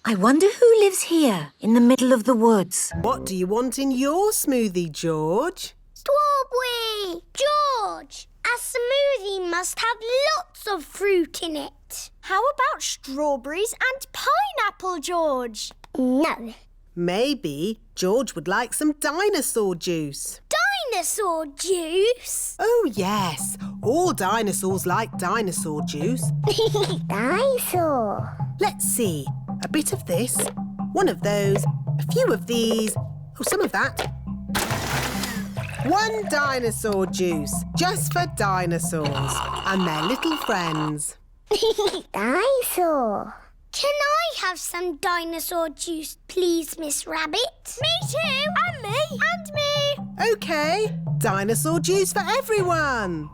I wonder who lives here in the middle of the woods. What do you want in your smoothie, George? Strawberry! George, a smoothie must have lots of fruit in it. How about strawberries and pineapple, George? No. Maybe George would like some dinosaur juice. Dinosaur juice? Oh, yes. All dinosaurs like dinosaur juice. Dinosaur. Let's see. A bit of this, one of those, a few of these, oh, some of that. One dinosaur juice, just for dinosaurs and their little friends. Dinosaur. Can I have some dinosaur juice, please, Miss Rabbit? Me too, and me, and me. OK, dinosaur juice for everyone.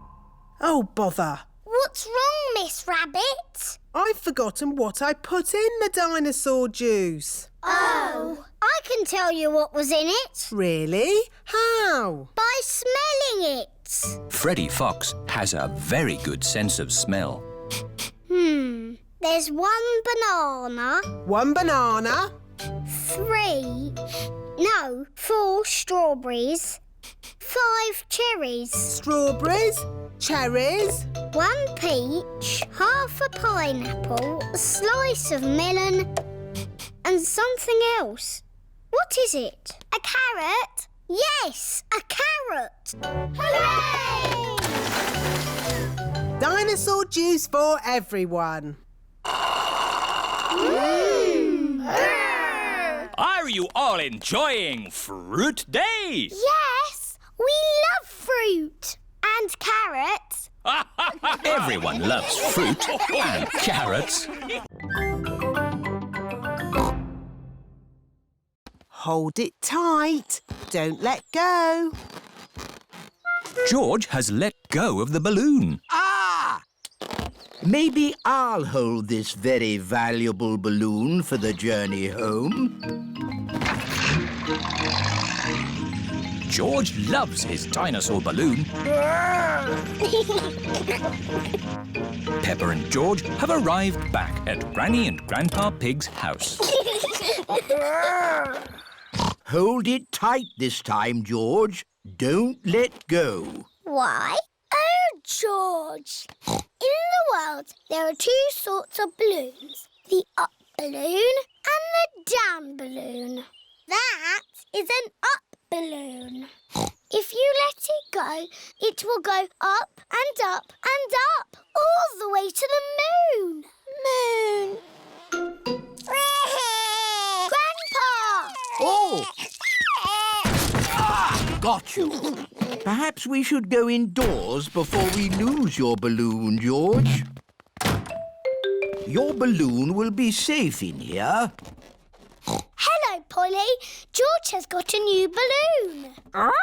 Oh, bother. What's wrong, Miss Rabbit? I've forgotten what I put in the dinosaur juice. Oh, I can tell you what was in it. Really? How? By smelling it. Freddy Fox has a very good sense of smell. There's one banana. One banana. 3 No, 4 strawberries, 5 cherries. Strawberries, cherries, 1 peach, half a pineapple, a slice of melon, and something else. What is it? A carrot? Yes, a carrot. Hooray! dinosaur juice for everyone. Are you all enjoying Fruit Day? Yes, we love fruit. And carrots. Everyone loves fruit and carrots. Hold it tight. Don't let go. George has let go of the balloon. Ah! Maybe I'll hold this very valuable balloon for the journey home. George loves his dinosaur balloon. Peppa and George have arrived back at Granny and Grandpa Pig's house. Hold it tight this time, George. Don't let go. Why? Oh, George. In the world, there are 2 sorts of balloons. The up balloon and the down balloon. That is an up balloon. If you let it go, it will go up and up and up, all the way to the moon. Moon. Grandpa! Oh! Got you. Perhaps we should go indoors before we lose your balloon, George. Your balloon will be safe in here. Hello, Polly. George has got a new balloon. Balloon!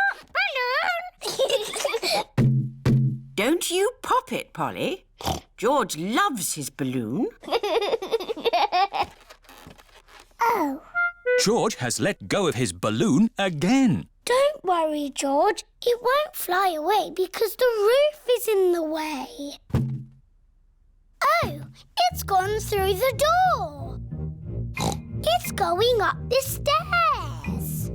Don't you pop it, Polly. George loves his balloon. Oh. George has let go of his balloon again. Don't worry, George. It won't fly away because the roof is in the way. Oh, it's gone through the door. It's going up the stairs.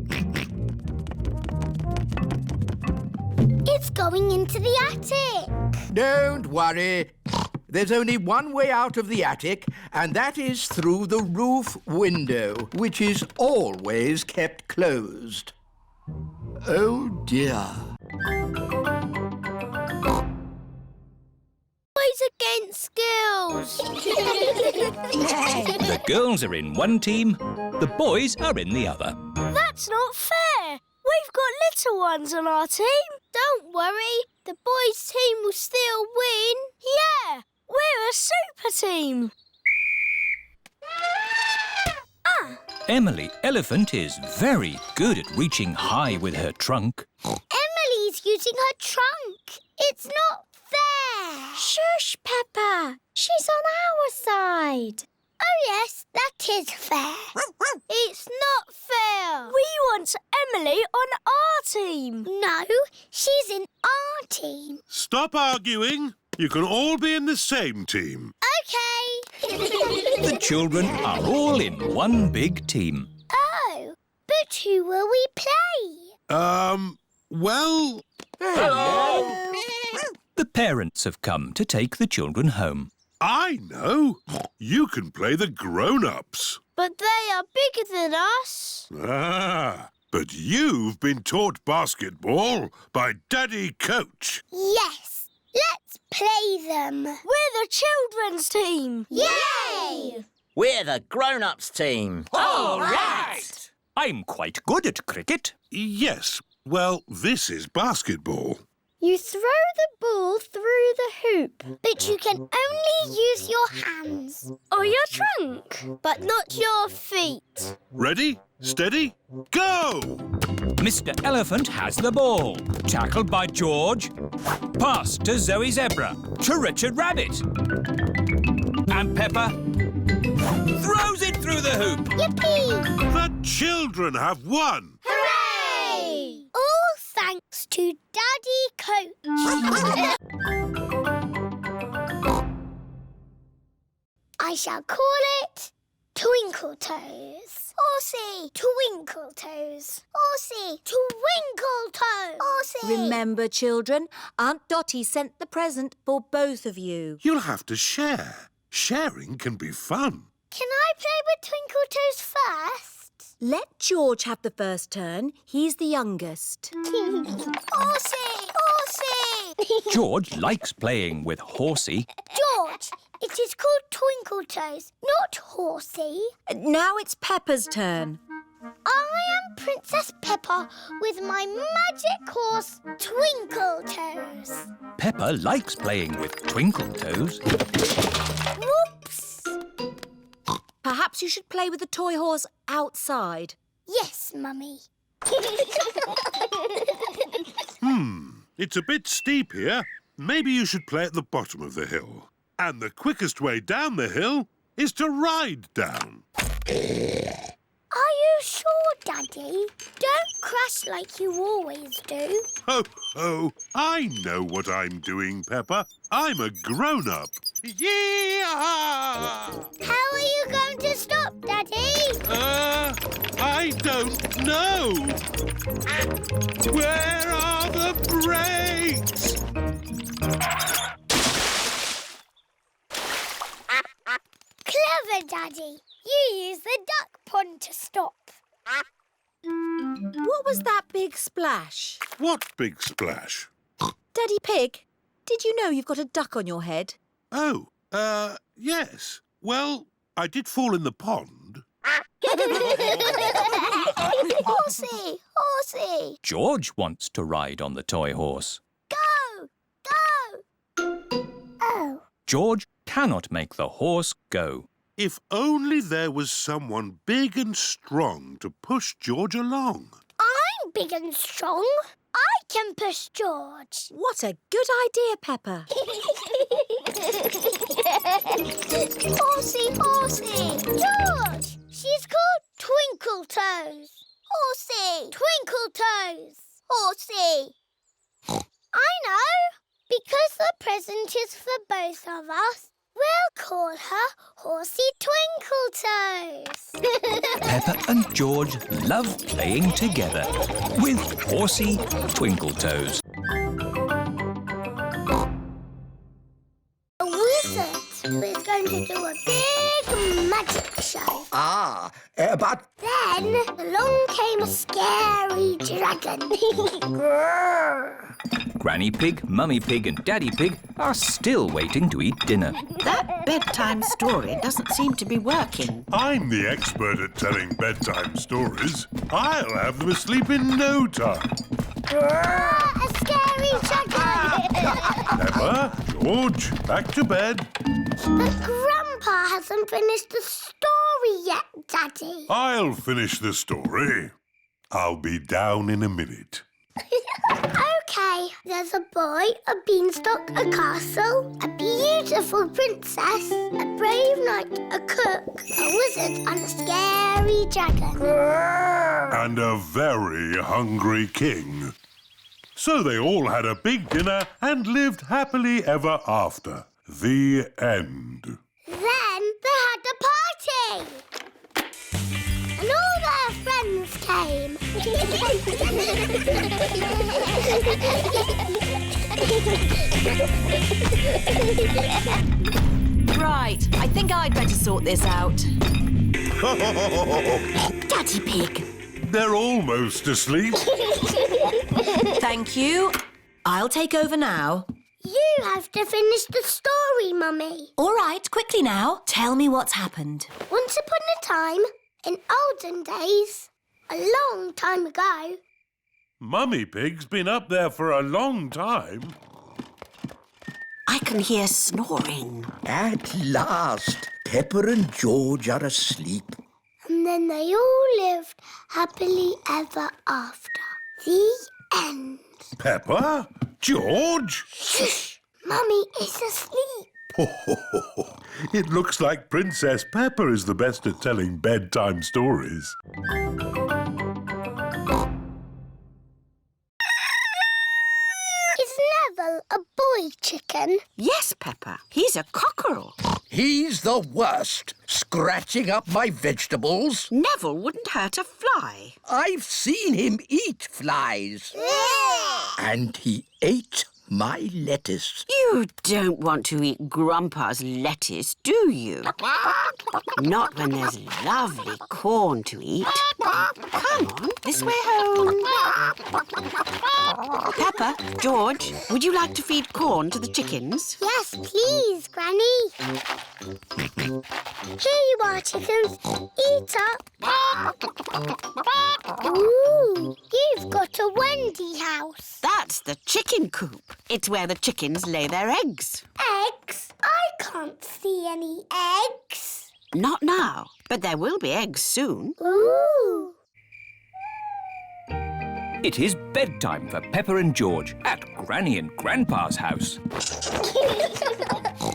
It's going into the attic. Don't worry. There's only one way out of the attic, and that is through the roof window, which is always kept closed. Oh, dear. Boys against girls. The girls are in one team, the boys are in the other. That's not fair. We've got little ones on our team. Don't worry, the boys' team will still win. Yeah, we're a super team. Emily Elephant is very good at reaching high with her trunk. Emily's using her trunk. It's not fair. Shush, Peppa. She's on our side. Oh, yes, that is fair. It's not fair. We want Emily on our team. No, she's in our team. Stop arguing. You can all be in the same team. OK. The children are all in one big team. Oh, but who will we play? Well... Hello! The parents have come to take the children home. I know. You can play the grown-ups. But they are bigger than us. Ah, but you've been taught basketball by Daddy Coach. Yes, let's play them. We're the children's team. Yay! We're the grown-ups team. All right! I'm quite good at cricket. Yes, well, this is basketball. You throw the ball through the hoop, but you can only use your hands. Or your trunk, but not your feet. Ready, steady, go! Mr. Elephant has the ball. Tackled by George. Pass to Zoe Zebra. To Richard Rabbit. And Peppa throws it through the hoop. Yippee! The children have won. Hooray! All thanks to Daddy Coach. I shall call it twinkle toes. Horsey, twinkle toes. Horsey, twinkle toes. Horsey. Remember, children, Aunt Dotty sent the present for both of you. You'll have to share. Sharing can be fun. Can I play with Twinkle Toes first? Let George have the first turn. He's the youngest. Horsey! Horsey! George likes playing with Horsey. George, it is called Twinkle Toes, not Horsey. Now it's Peppa's turn. I am Princess Peppa with my magic horse, Twinkle Toes. Peppa likes playing with Twinkle Toes. Whoops! Perhaps you should play with the toy horse outside. Yes, Mummy. It's a bit steep here. Maybe you should play at the bottom of the hill. And the quickest way down the hill is to ride down. Are you sure, Daddy? Don't crash like you always do. Ho, ho! I know what I'm doing, Peppa. I'm a grown-up. Yee-haw! How are you going to stop, Daddy? I don't know. Where are the brakes? Clever, Daddy. You use the duck pond to stop. What was that big splash? What big splash? Daddy Pig, did you know you've got a duck on your head? Oh, yes. Well, I did fall in the pond. Horsey! Horsey! George wants to ride on the toy horse. Go! Go! Oh. George cannot make the horse go. If only there was someone big and strong to push George along. I'm big and strong. I can push George. What a good idea, Peppa. Horsey, Horsey! George! She's called Twinkle Toes. Horsey! Twinkle Toes. Horsey! I know. Because the present is for both of us, we'll call her Horsey Twinkle Toes. Peppa and George love playing together with Horsey Twinkle Toes. A wizard who is going to do a big magic show. But... Then along came a scary dragon. Grrr. Granny Pig, Mummy Pig and Daddy Pig are still waiting to eat dinner. That bedtime story doesn't seem to be working. I'm the expert at telling bedtime stories. I'll have them asleep in no time. A scary dragon. Peppa, George, back to bed. But Grandpa hasn't finished the story yet, Daddy. I'll finish the story. I'll be down in a minute. OK, there's a boy, a beanstalk, a castle, a beautiful princess, a brave knight, a cook, a wizard and a scary dragon. And a very hungry king. So they all had a big dinner and lived happily ever after. The end. Then they had a party. And all their friends came. Right, I think I'd better sort this out. Daddy Pig. They're almost asleep. Thank you. I'll take over now. You have to finish the story, Mummy. All right, quickly now. Tell me what's happened. Once upon a time, in olden days, a long time ago. Mummy Pig's been up there for a long time. I can hear snoring. At last, Peppa and George are asleep. And then they all lived happily ever after. The end. Peppa? George? Shush! Mummy is asleep. It looks like Princess Peppa is the best at telling bedtime stories. Is Neville a boy chicken? Yes, Peppa. He's a cockerel. He's the worst, scratching up my vegetables. Neville wouldn't hurt a fly. I've seen him eat flies. And he ate my lettuce. You don't want to eat Grandpa's lettuce, do you? Not when there's lovely corn to eat. Come on, this way home. Peppa, George, would you like to feed corn to the chickens? Yes, please, Granny. Here you are, chickens. Eat up. Ooh, you've got a Wendy house. That's the chicken coop. It's where the chickens lay their eggs. Eggs? I can't see any eggs. Not now, but there will be eggs soon. Ooh. It is bedtime for Peppa and George at Granny and Grandpa's house.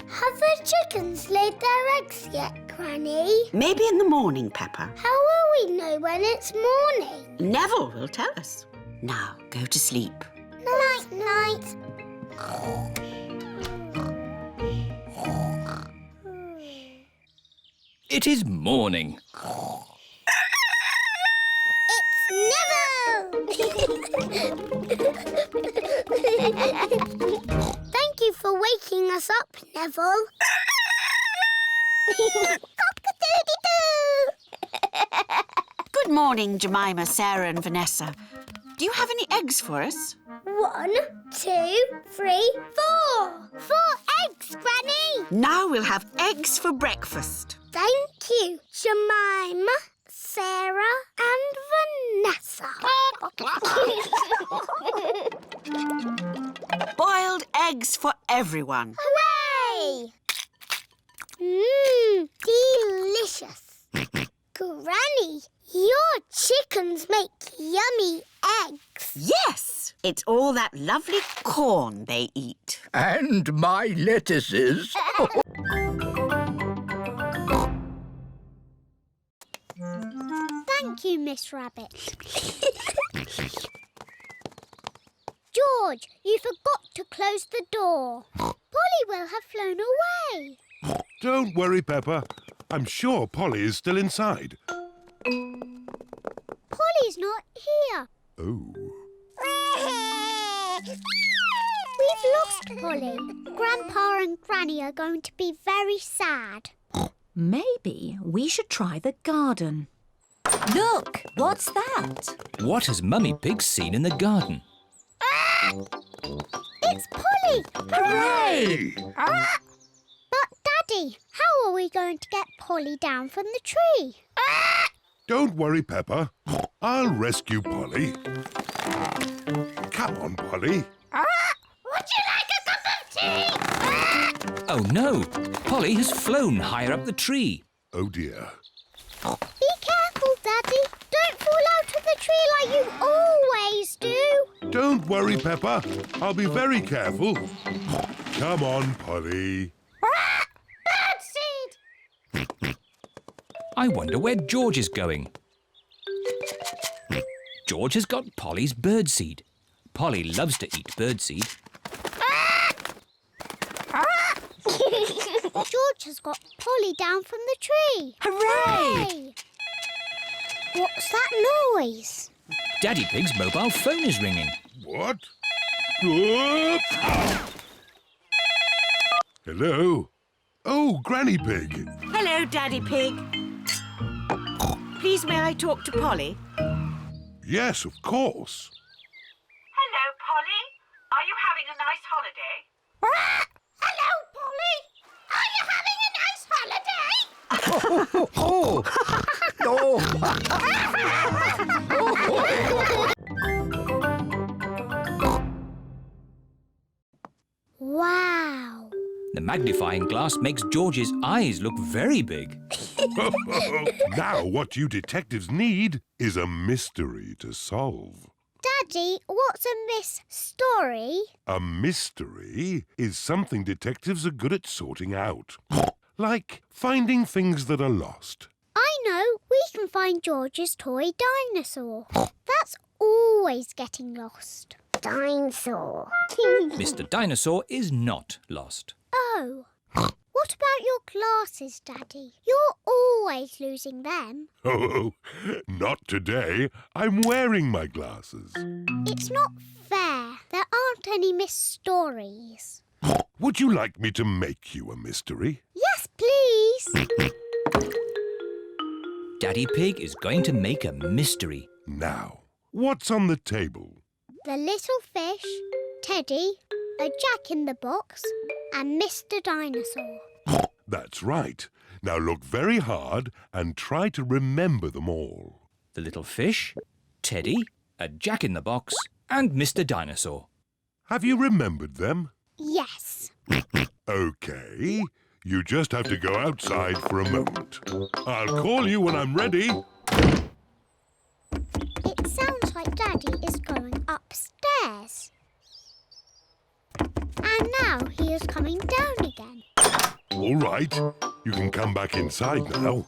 Have the chickens laid their eggs yet, Granny? Maybe in the morning, Peppa. How will we know when it's morning? Neville will tell us. Now, go to sleep. Night, night. It is morning. It's Neville! Thank you for waking us up, Neville. Cock-a-doodle-doo! Good morning, Jemima, Sarah and Vanessa. Do you have any eggs for us? 1, 2, 3, 4. 4 eggs, Granny. Now we'll have eggs for breakfast. Thank you, Jemima, Sarah and Vanessa. Boiled eggs for everyone. Hooray! Mmm, delicious. Granny, your chickens make yummy eggs. Yes! It's all that lovely corn they eat. And my lettuces. Thank you, Miss Rabbit. George, you forgot to close the door. Polly will have flown away. Don't worry, Peppa. I'm sure Polly is still inside. Polly's not here. Oh. We've lost Polly. Grandpa and Granny are going to be very sad. Maybe we should try the garden. Look, what's that? What has Mummy Pig seen in the garden? It's Polly! Hooray! But, Daddy, how are we going to get Polly down from the tree? Don't worry, Peppa. I'll rescue Polly. Come on, Polly. Would you like a cup of tea? Oh no! Polly has flown higher up the tree. Oh dear. Be careful, Daddy. Don't fall out of the tree like you always do. Don't worry, Peppa. I'll be very careful. Come on, Polly. Birdseed! I wonder where George is going. George has got Polly's birdseed. Polly loves to eat birdseed. George has got Polly down from the tree. Hooray! What's that noise? Daddy Pig's mobile phone is ringing. What? Whoop! Hello? Oh, Granny Pig. Hello, Daddy Pig. Please, may I talk to Polly? Yes, of course. Hello, Polly. Are you having a nice holiday? Hello, Polly. Are you having a nice holiday? Wow. The magnifying glass makes George's eyes look very big. Now what you detectives need is a mystery to solve. Daddy, what's a story? A mystery is something detectives are good at sorting out. Like finding things that are lost. I know. We can find George's toy dinosaur. That's always getting lost. Dinosaur. Mr. Dinosaur is not lost. Oh. What What about your glasses, Daddy? You're always losing them. Oh, not today. I'm wearing my glasses. It's not fair. There aren't any missed stories. Would you like me to make you a mystery? Yes, please. Daddy Pig is going to make a mystery. Now, what's on the table? The little fish, Teddy, a jack-in-the-box, and Mr. Dinosaur. That's right. Now look very hard and try to remember them all. The little fish, Teddy, a jack-in-the-box, and Mr. Dinosaur. Have you remembered them? Yes. OK. You just have to go outside for a moment. I'll call you when I'm ready. It sounds like Daddy is going upstairs. And now he is coming down again. All right. You can come back inside now.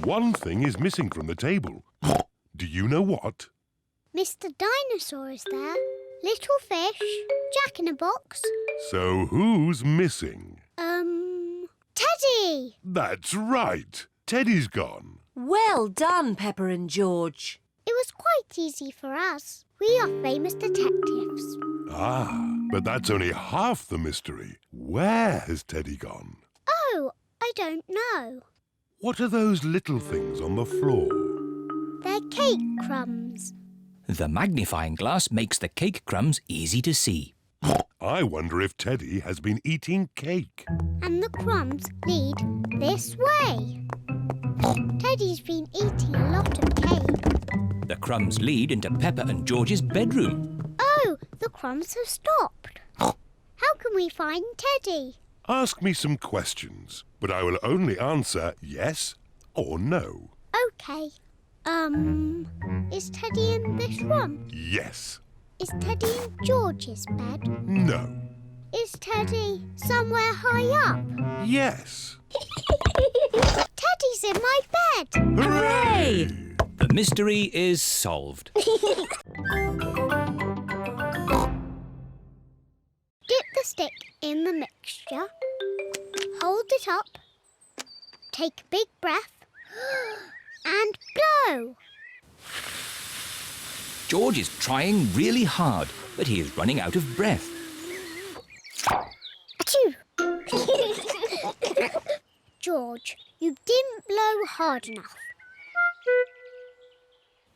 One thing is missing from the table. Do you know what? Mr. Dinosaur is there. Little fish, jack-in-a-box. So who's missing? Teddy! That's right. Teddy's gone. Well done, Peppa and George. It was quite easy for us. We are famous detectives. Ah, but that's only half the mystery. Where has Teddy gone? Oh, I don't know. What are those little things on the floor? They're cake crumbs. The magnifying glass makes the cake crumbs easy to see. I wonder if Teddy has been eating cake. And the crumbs lead this way. Teddy's been eating a lot of cake. The crumbs lead into Peppa and George's bedroom. Oh, the crumbs have stopped. How can we find Teddy? Ask me some questions, but I will only answer yes or no. OK. Is Teddy in this room? Yes. Is Teddy in George's bed? No. Is Teddy somewhere high up? Yes. Teddy's in my bed! Hooray! The mystery is solved. Dip the stick in the mixture. Hold it up. Take a big breath. And blow! George is trying really hard, but he is running out of breath. Achoo! George, you didn't blow hard enough.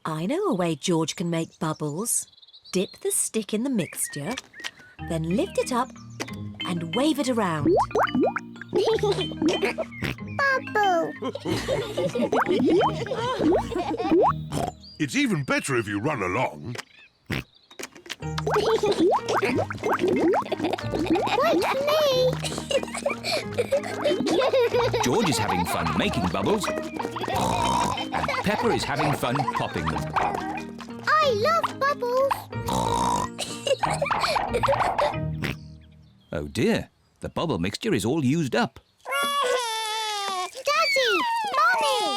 I know a way George can make bubbles. Dip the stick in the mixture, then lift it up and wave it around. Bubble! It's even better if you run along. Wait for me! George is having fun making bubbles, and Peppa is having fun popping them. I love bubbles! Oh dear, the bubble mixture is all used up. Daddy! Mummy!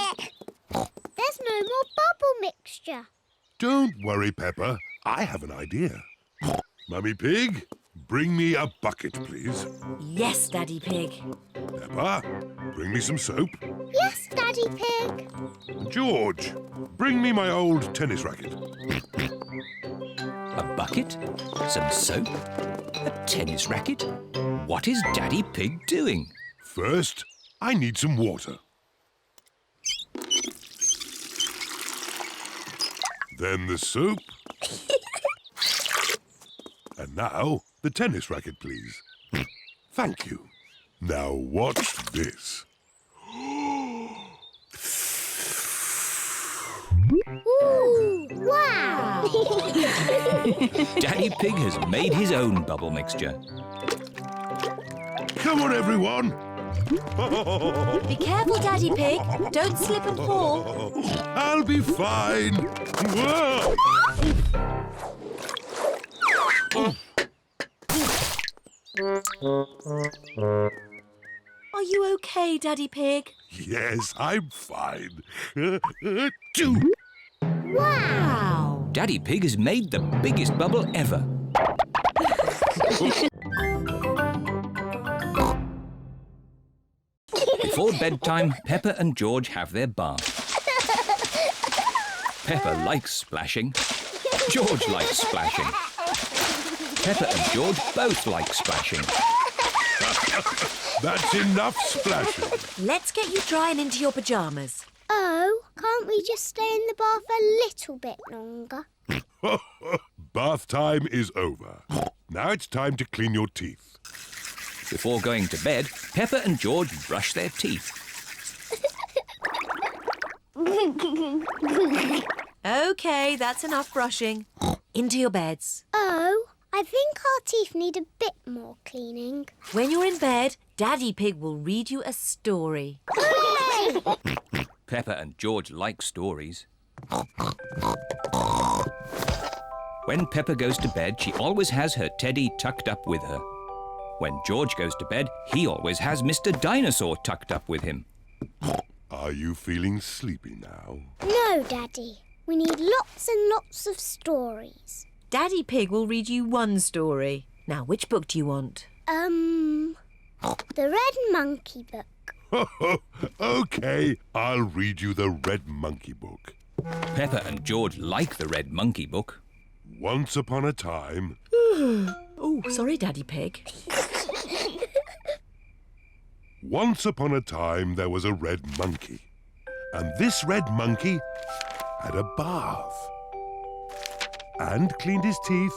There's no more bubble mixture. Don't worry, Peppa. I have an idea. Mummy Pig, bring me a bucket, please. Yes, Daddy Pig. Peppa, bring me some soap. Yes, Daddy Pig. George, bring me my old tennis racket. A bucket, some soap, a tennis racket. What is Daddy Pig doing? First, I need some water. Then the soap. And now, the tennis racket, please. Thank you. Now watch this. Ooh, wow! Daddy Pig has made his own bubble mixture. Come on, everyone. Be careful, Daddy Pig. Don't slip and fall. I'll be fine. Whoa! Are you okay, Daddy Pig? Yes, I'm fine. Wow! Daddy Pig has made the biggest bubble ever. Before bedtime, Peppa and George have their bath. Peppa likes splashing. George likes splashing. Peppa and George both like splashing. That's enough splashing. Let's get you dry and into your pyjamas. Oh, can't we just stay in the bath a little bit longer? Bath time is over. Now it's time to clean your teeth. Before going to bed, Peppa and George brush their teeth. OK, that's enough brushing. Into your beds. Oh, I think our teeth need a bit more cleaning. When you're in bed, Daddy Pig will read you a story. Hooray! Peppa and George like stories. When Peppa goes to bed, she always has her teddy tucked up with her. When George goes to bed, he always has Mr. Dinosaur tucked up with him. Are you feeling sleepy now? No, Daddy. We need lots and lots of stories. Daddy Pig will read you one story. Now, which book do you want? The Red Monkey book. OK, I'll read you the Red Monkey book. Peppa and George like the Red Monkey book. Once upon a time... Oh, sorry, Daddy Pig. Once upon a time there was a red monkey. And this red monkey had a bath. And cleaned his teeth.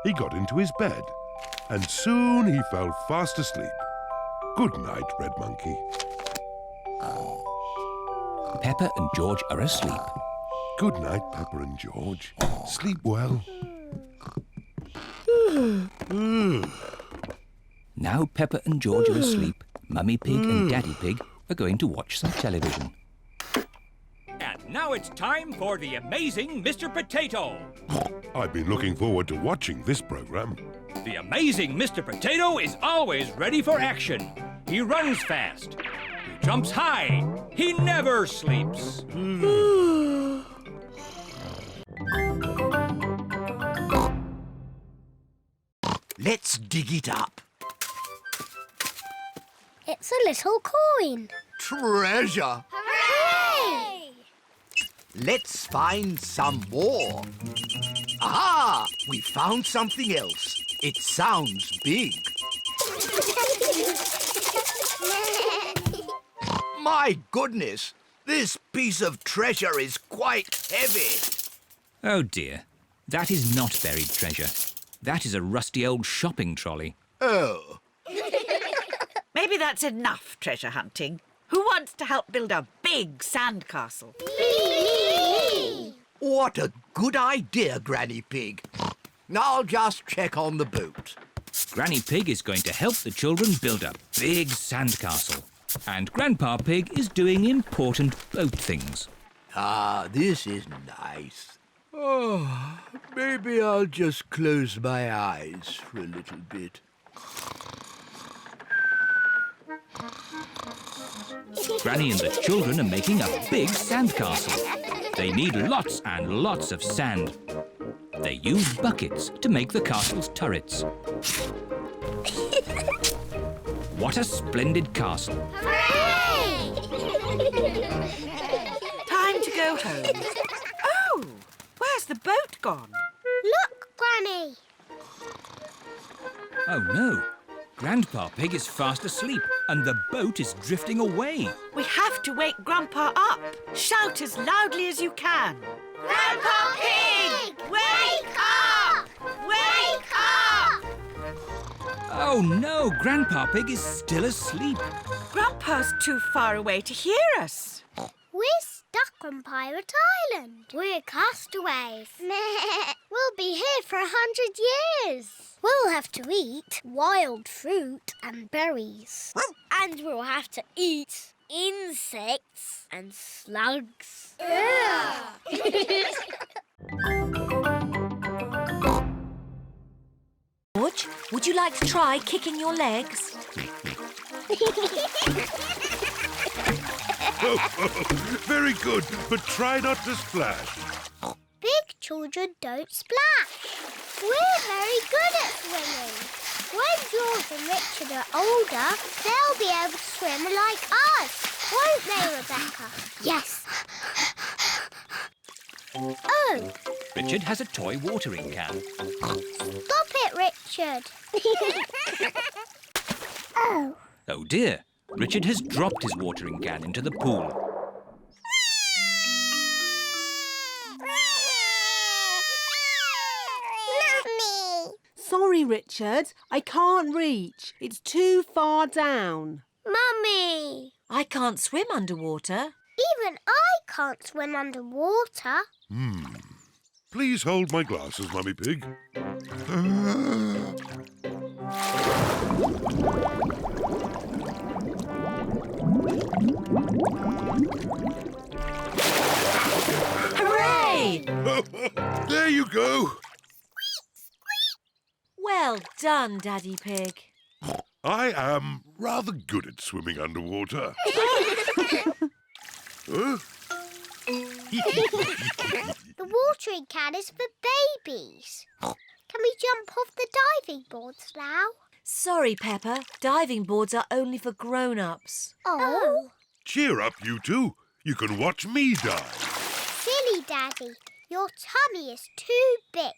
He got into his bed. And soon he fell fast asleep. Good night, Red Monkey. Peppa and George are asleep. Good night, Peppa and George. Sleep well. Now Peppa and George are asleep, Mummy Pig and Daddy Pig are going to watch some television. And now it's time for the amazing Mr. Potato. I've been looking forward to watching this programme. The amazing Mr. Potato is always ready for action. He runs fast. He jumps high. He never sleeps. Let's dig it up. It's a little coin. Treasure! Hooray! Let's find some more. Aha! We found something else. It sounds big. My goodness! This piece of treasure is quite heavy. Oh dear, that is not buried treasure. That is a rusty old shopping trolley. Oh. Maybe that's enough treasure hunting. Who wants to help build a big sandcastle? Me! What a good idea, Granny Pig. I'll just check on the boat. Granny Pig is going to help the children build a big sandcastle. And Grandpa Pig is doing important boat things. Ah, this is nice. Oh, maybe I'll just close my eyes for a little bit. Granny and the children are making a big sandcastle. They need lots and lots of sand. They use buckets to make the castle's turrets. What a splendid castle. Hooray! Time to go home. Oh, where's the boat gone? Look, Granny. Oh no, Grandpa Pig is fast asleep and the boat is drifting away. We have to wake Grandpa up. Shout as loudly as you can. Grandpa Pig! Wake up! Wake up! Oh no, Grandpa Pig is still asleep. Grandpa's too far away to hear us. We're stuck on Pirate Island. We're castaways. We'll be here for 100 years. We'll have to eat wild fruit and berries. And we'll have to eat insects and slugs. George, would you like to try kicking your legs? Very good, but try not to splash. Big children don't splash. We're very good at swimming. When George and Richard are older, they'll be able to swim like us, won't they, Rebecca? Yes. Oh, Richard has a toy watering can. stop it, Richard. Oh. Oh dear, Richard has dropped his watering can into the pool. Mummy. Sorry, Richard. I can't reach. It's too far down. Mummy. I can't swim underwater. Even I can't swim underwater. Please hold my glasses, Mummy Pig. Hooray! There you go. Well done, Daddy Pig. I am rather good at swimming underwater. Huh? The watering can is for babies. Can we jump off the diving boards now? Sorry, Peppa. Diving boards are only for grown-ups. Oh. Cheer up, you two. You can watch me dive. Silly Daddy. Your tummy is too big.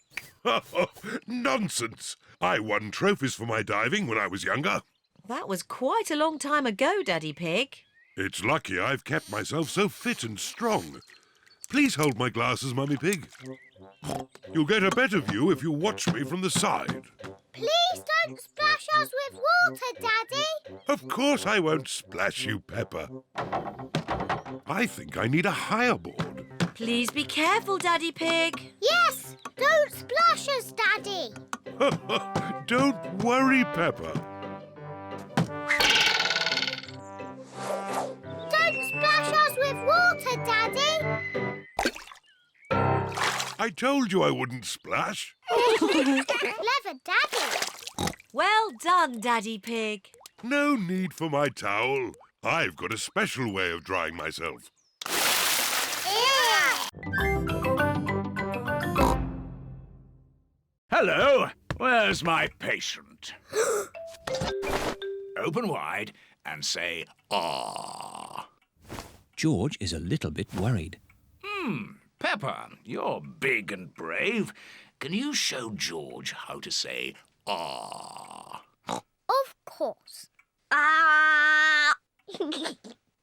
Nonsense. I won trophies for my diving when I was younger. That was quite a long time ago, Daddy Pig. It's lucky I've kept myself so fit and strong. Please hold my glasses, Mummy Pig. You'll get a better view if you watch me from the side. Please don't splash us with water, Daddy. Of course I won't splash you, Peppa. I think I need a higher board. Please be careful, Daddy Pig. Yes, don't splash us, Daddy. Don't worry, Peppa. Don't splash us with water, Daddy. I told you I wouldn't splash. Clever Daddy. Well done, Daddy Pig. No need for my towel. I've got a special way of drying myself. Hello, where's my patient? Open wide and say, ah. George is a little bit worried. Peppa, you're big and brave. Can you show George how to say, ah? Of course. Ah.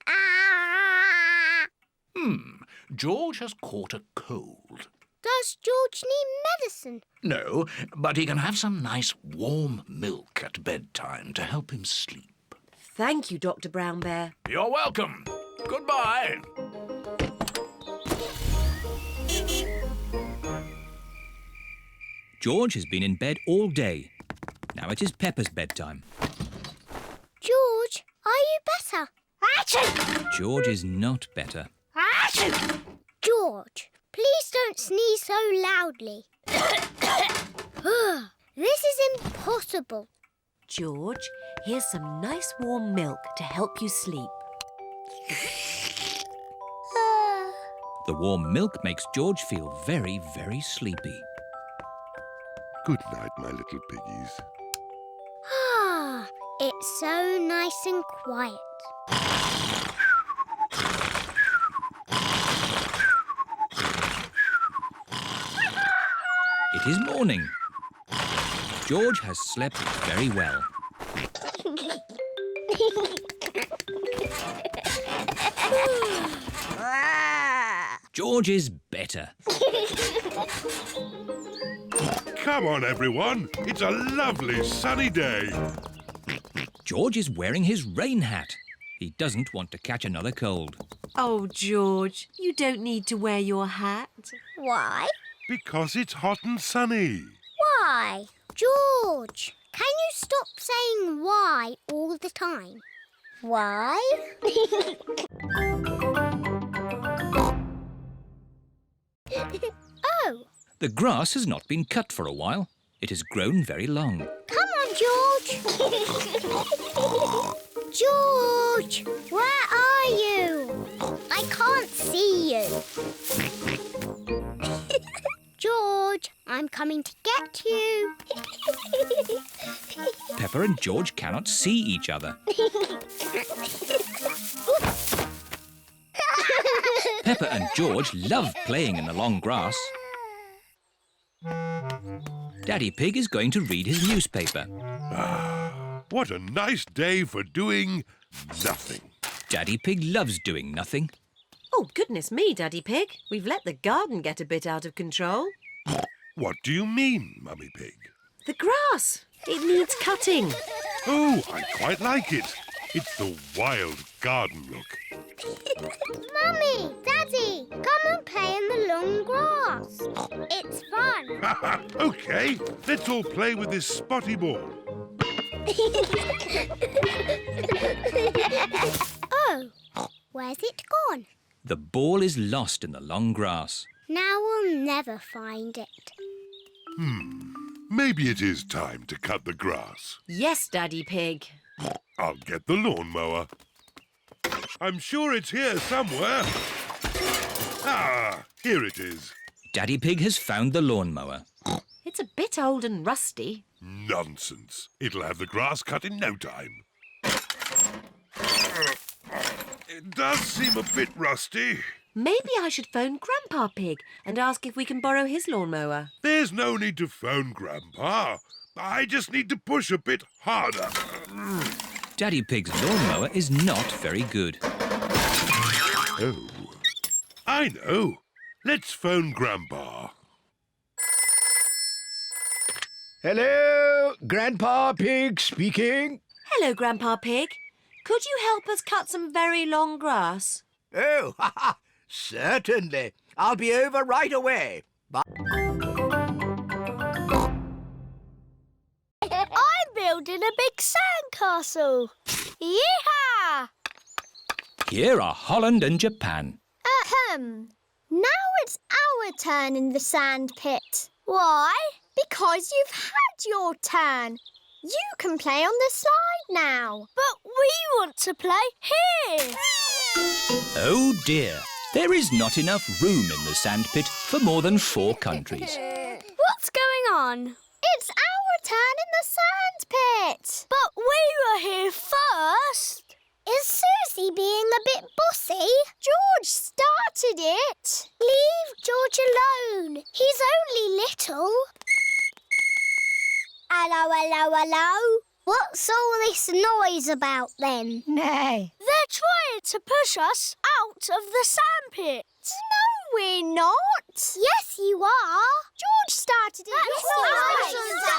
Ah. George has caught a cold. Does George need medicine? No, but he can have some nice warm milk at bedtime to help him sleep. Thank you, Dr. Brown Bear. You're welcome. Goodbye. George has been in bed all day. Now it is Peppa's bedtime. George, are you better? George is not better. George, please don't sneeze so loudly. This is impossible. George, here's some nice warm milk to help you sleep. The warm milk makes George feel very, very sleepy. Good night, my little piggies. Ah, it's so nice and quiet. It is morning. George has slept very well. George is better. Come on, everyone. It's a lovely sunny day. George is wearing his rain hat. He doesn't want to catch another cold. Oh, George, you don't need to wear your hat. Why? Because it's hot and sunny. Why? George, can you stop saying why all the time? Why? Oh. The grass has not been cut for a while. It has grown very long. Come on, George. George, where are you? I can't see you. George, I'm coming to get you. Peppa and George cannot see each other. Peppa and George love playing in the long grass. Daddy Pig is going to read his newspaper. What a nice day for doing nothing. Daddy Pig loves doing nothing. Oh, goodness me, Daddy Pig. We've let the garden get a bit out of control. What do you mean, Mummy Pig? The grass. It needs cutting. Oh, I quite like it. It's the wild garden look. Mummy, Daddy, come and play in the long grass. It's fun. OK, let's all play with this spotty ball. Oh, where's it gone? The ball is lost in the long grass. Now we'll never find it. Maybe it is time to cut the grass. Yes, Daddy Pig. I'll get the lawnmower. I'm sure it's here somewhere. Ah, here it is. Daddy Pig has found the lawnmower. It's a bit old and rusty. Nonsense. It'll have the grass cut in no time. It does seem a bit rusty. Maybe I should phone Grandpa Pig and ask if we can borrow his lawnmower. There's no need to phone Grandpa. I just need to push a bit harder. Daddy Pig's lawnmower is not very good. Oh, I know. Let's phone Grandpa. Hello, Grandpa Pig speaking. Hello, Grandpa Pig. Could you help us cut some very long grass? Oh, certainly. I'll be over right away. Bye. I'm building a big sandcastle. Yeehaw! Here are Holland and Japan. Now it's our turn in the sand pit. Why? Because you've had your turn. You can play on the slide now. But we want to play here. Oh dear, there is not enough room in the sandpit for more than 4 countries. What's going on? It's our turn in the sand pit. But we were here first. Is Suzy being a bit bossy? George started it. Leave George alone. He's only little. Hello, hello, hello. What's all this noise about then? Nay. They're trying to push us out of the sandpit. No, we're not. Yes, you are. George started it.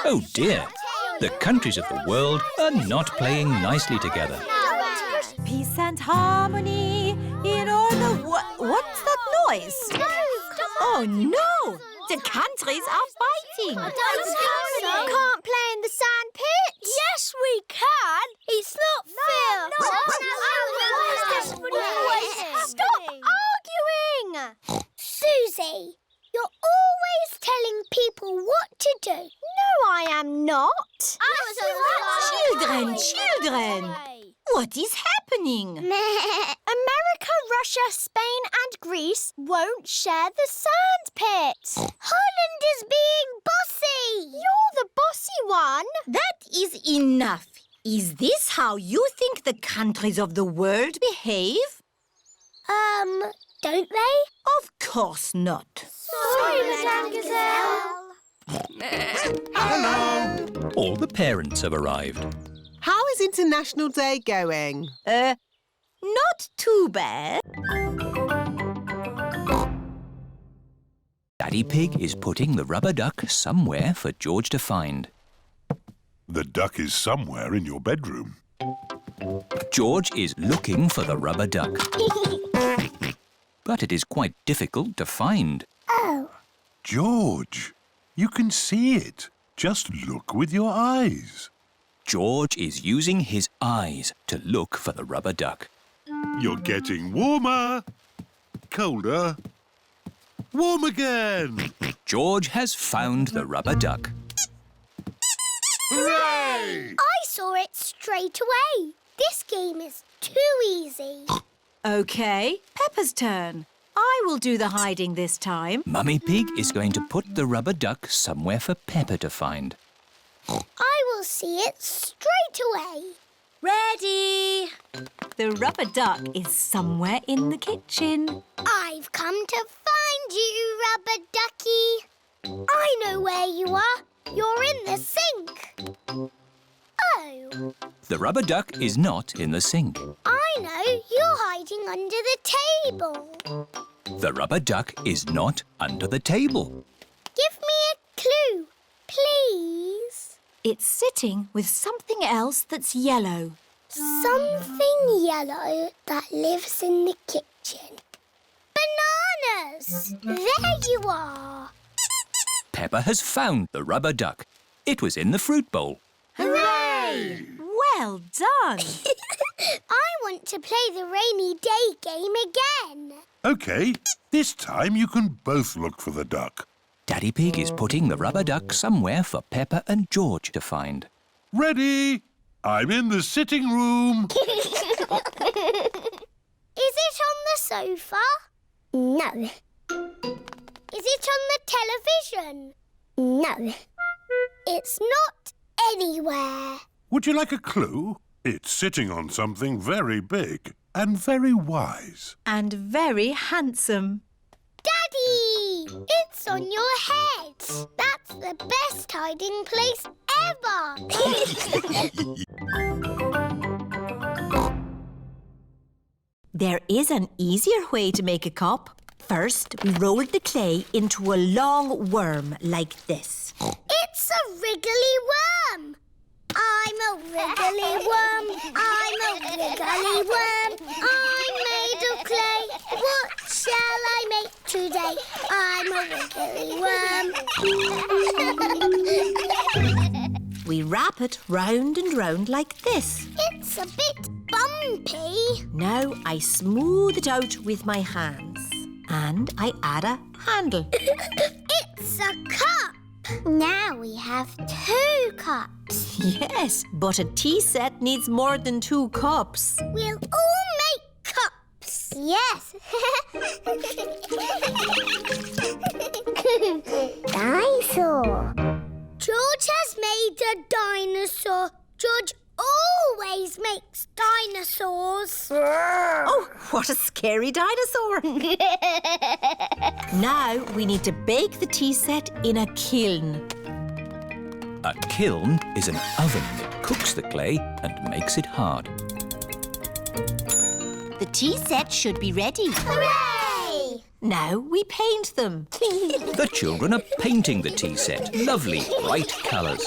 Oh dear, the countries of the world are not playing nicely together. Peace and harmony in all the what's that noise? Oh no! The countries are fighting. You can't play in the sand pit. Yes, we can. It's not fair. Stop arguing. Suzy, you're always telling people what to do. No, I am not. Children! What is happening? America, Russia, Spain and Greece won't share the sand pit. Holland is being bossy. You're the bossy one. That is enough. Is this how you think the countries of the world behave? Don't they? Of course not. Sorry, Madame Gazelle. Hello. All the parents have arrived. How is International Day going? Not too bad. Daddy Pig is putting the rubber duck somewhere for George to find. The duck is somewhere in your bedroom. George is looking for the rubber duck. But it is quite difficult to find. Oh. George, you can see it. Just look with your eyes. George is using his eyes to look for the rubber duck. You're getting warmer, colder, warm again. George has found the rubber duck. Hooray! I saw it straight away. This game is too easy. OK, Peppa's turn. I will do the hiding this time. Mummy Pig is going to put the rubber duck somewhere for Peppa to find. I will I'll see it straight away. Ready! The rubber duck is somewhere in the kitchen. I've come to find you, Rubber Ducky. I know where you are. You're in the sink. Oh, The rubber duck is not in the sink. I know. You're hiding under the table. The rubber duck is not under the table. Give me a clue, please. It's sitting with something else that's yellow. Something yellow that lives in the kitchen. Bananas! There you are. Peppa has found the rubber duck. It was in the fruit bowl. Hooray! Well done! I want to play the rainy day game again. OK, this time you can both look for the duck. Daddy Pig is putting the rubber duck somewhere for Peppa and George to find. Ready? I'm in the sitting room. Is it on the sofa? No. Is it on the television? No. It's not anywhere. Would you like a clue? It's sitting on something very big and very wise. And very handsome. Daddy! It's on your head. That's the best hiding place ever. There is an easier way to make a cup. First, we roll the clay into a long worm like this. It's a wriggly worm. I'm a wriggly worm. I'm a wriggly worm. I'm made of clay. What shall I make today? I'm a wriggly worm. We wrap it round and round like this. It's a bit bumpy. Now I smooth it out with my hands. And I add a handle. It's a cup. Now we have 2 cups. Yes, but a tea set needs more than 2 cups. We'll all make cups. Yes. Dinosaur. George has made a dinosaur. George always makes dinosaurs. Oh, what a scary dinosaur. Now we need to bake the tea set in a kiln. A kiln is an oven that cooks the clay and makes it hard. The tea set should be ready. Hooray! Now we paint them. The children are painting the tea set. Lovely, bright colours.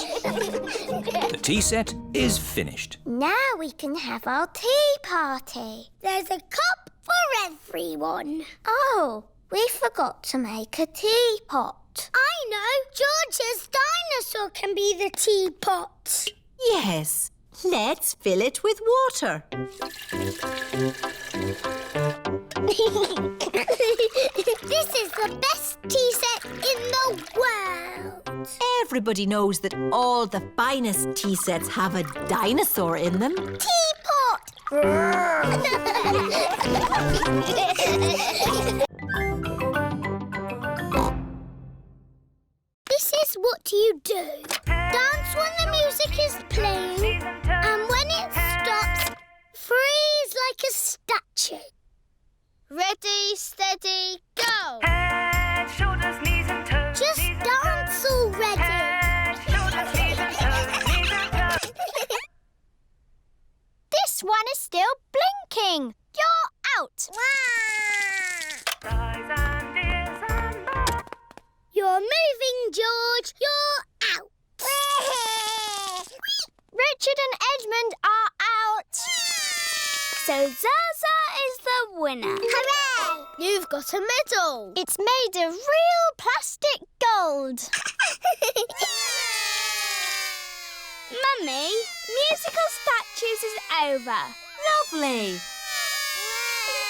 The tea set is finished. Now we can have our tea party. There's a cup for everyone. Oh, we forgot to make a teapot. I know. George's dinosaur can be the teapot. Yes, let's fill it with water. This is the best tea set in the world. Everybody knows that all the finest tea sets have a dinosaur in them. Teapot! This is what you do. Dance when the music is playing, and when it stops, freeze like a statue. Ready, steady, go! Head, shoulders, knees and toes. Just dance already. Head, shoulders, knees and toes. Knees and toes. This one is still blinking. You're out. Eyes and ears and mouth. You're moving, George. You're out. Richard and Edmund are out. So Zaza is the winner. Hooray! You've got a medal. It's made of real plastic gold. Mummy, musical statues is over. Lovely.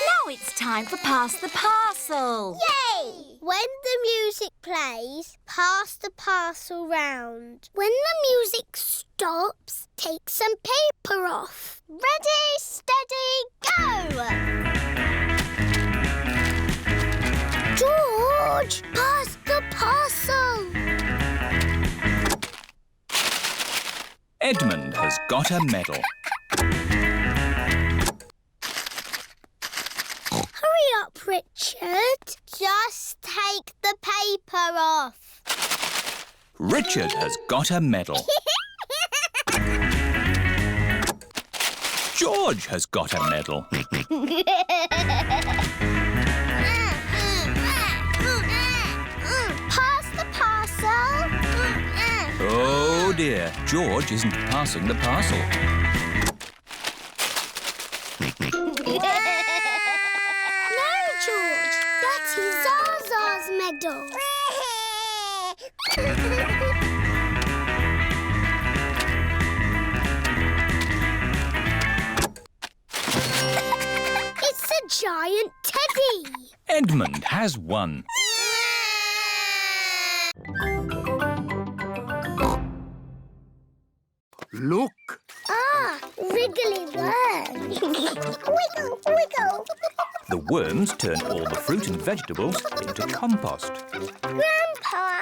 Now it's time for Pass the Parcel. Yay! When the music plays, pass the parcel round. When the music stops, take some paper off. Ready, steady, go! George, pass the parcel. Edmund has got a medal. Hurry up, Richard. Just take the paper off. Richard has got a medal. George has got a medal. Pass the parcel. Oh dear, George isn't passing the parcel. No, George. That's Zaza's medal. It's a giant teddy. Edmund has won. Look, Ah, wriggly worm. Wiggle, wiggle. The worms turn all the fruit and vegetables into compost. Grandpa,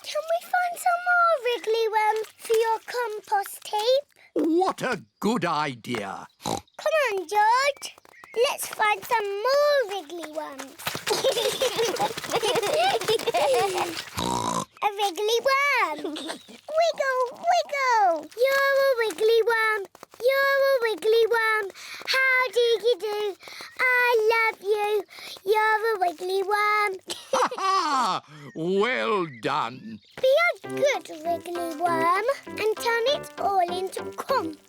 can we find some more wriggly worms for your compost heap? what a good idea. Come on, George. Let's find some more wriggly worms. A wriggly worm. Wiggle, wiggle. You're a wiggly worm. You're a wiggly worm. How do you do? I love you. You're a wiggly worm. Ha ha! Well done. Be a good wiggly worm and turn it all into compost.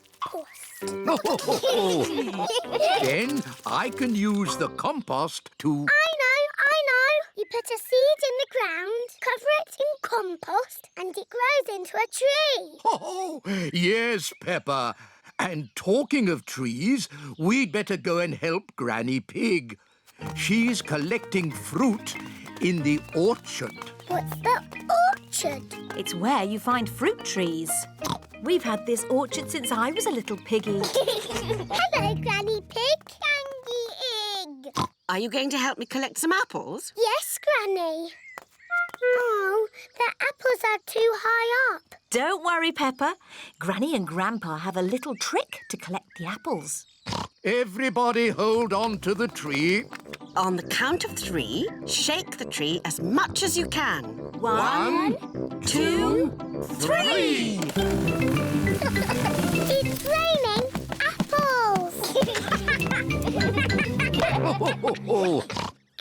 Then I can use the compost to... I know. You put a seed in the ground, cover it in compost, and it grows into a tree. Oh, yes, Peppa. And talking of trees, we'd better go and help Granny Pig. She's collecting fruit in the orchard. What's the orchard? It's where you find fruit trees. We've had this orchard since I was a little piggy. Hello, Granny Pig. Candy egg. Are you going to help me collect some apples? Yes, Granny. Oh, the apples are too high up. Don't worry, Peppa. Granny and Grandpa have a little trick to collect the apples. Everybody hold on to the tree. On the count of 3, shake the tree as much as you can. 1, 2, 3. It's raining apples.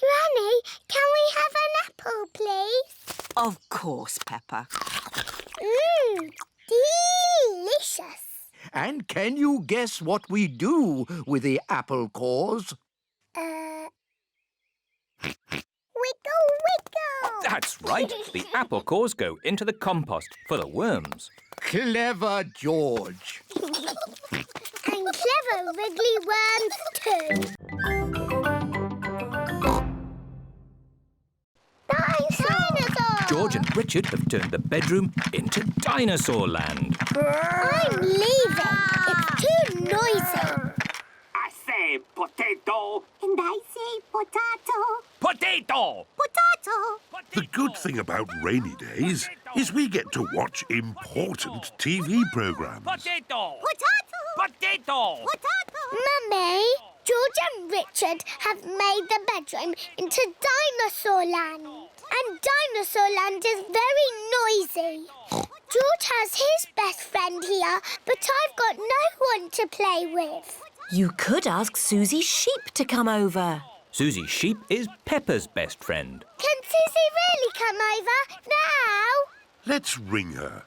Granny, can we have an apple, please? Of course, Peppa. Delicious. And can you guess what we do with the apple cores? Wiggle, wiggle. That's right. The apple cores go into the compost for the worms. Clever George. And clever wriggly worms too. Dinosaur! George and Richard have turned the bedroom into dinosaur land. I'm leaving. It's too noisy. I say potato. And I say potato. Potato! Potato. The good thing about rainy days is we get to watch important TV programmes. Potato! Potato. Potato! Potato. Mummy, George and Richard have made the bedroom into dinosaur land. And dinosaur land is very noisy. George has his best friend here, but I've got no one to play with. You could ask Suzy Sheep to come over. Suzy Sheep is Peppa's best friend. Can Suzy really come over now? Let's ring her.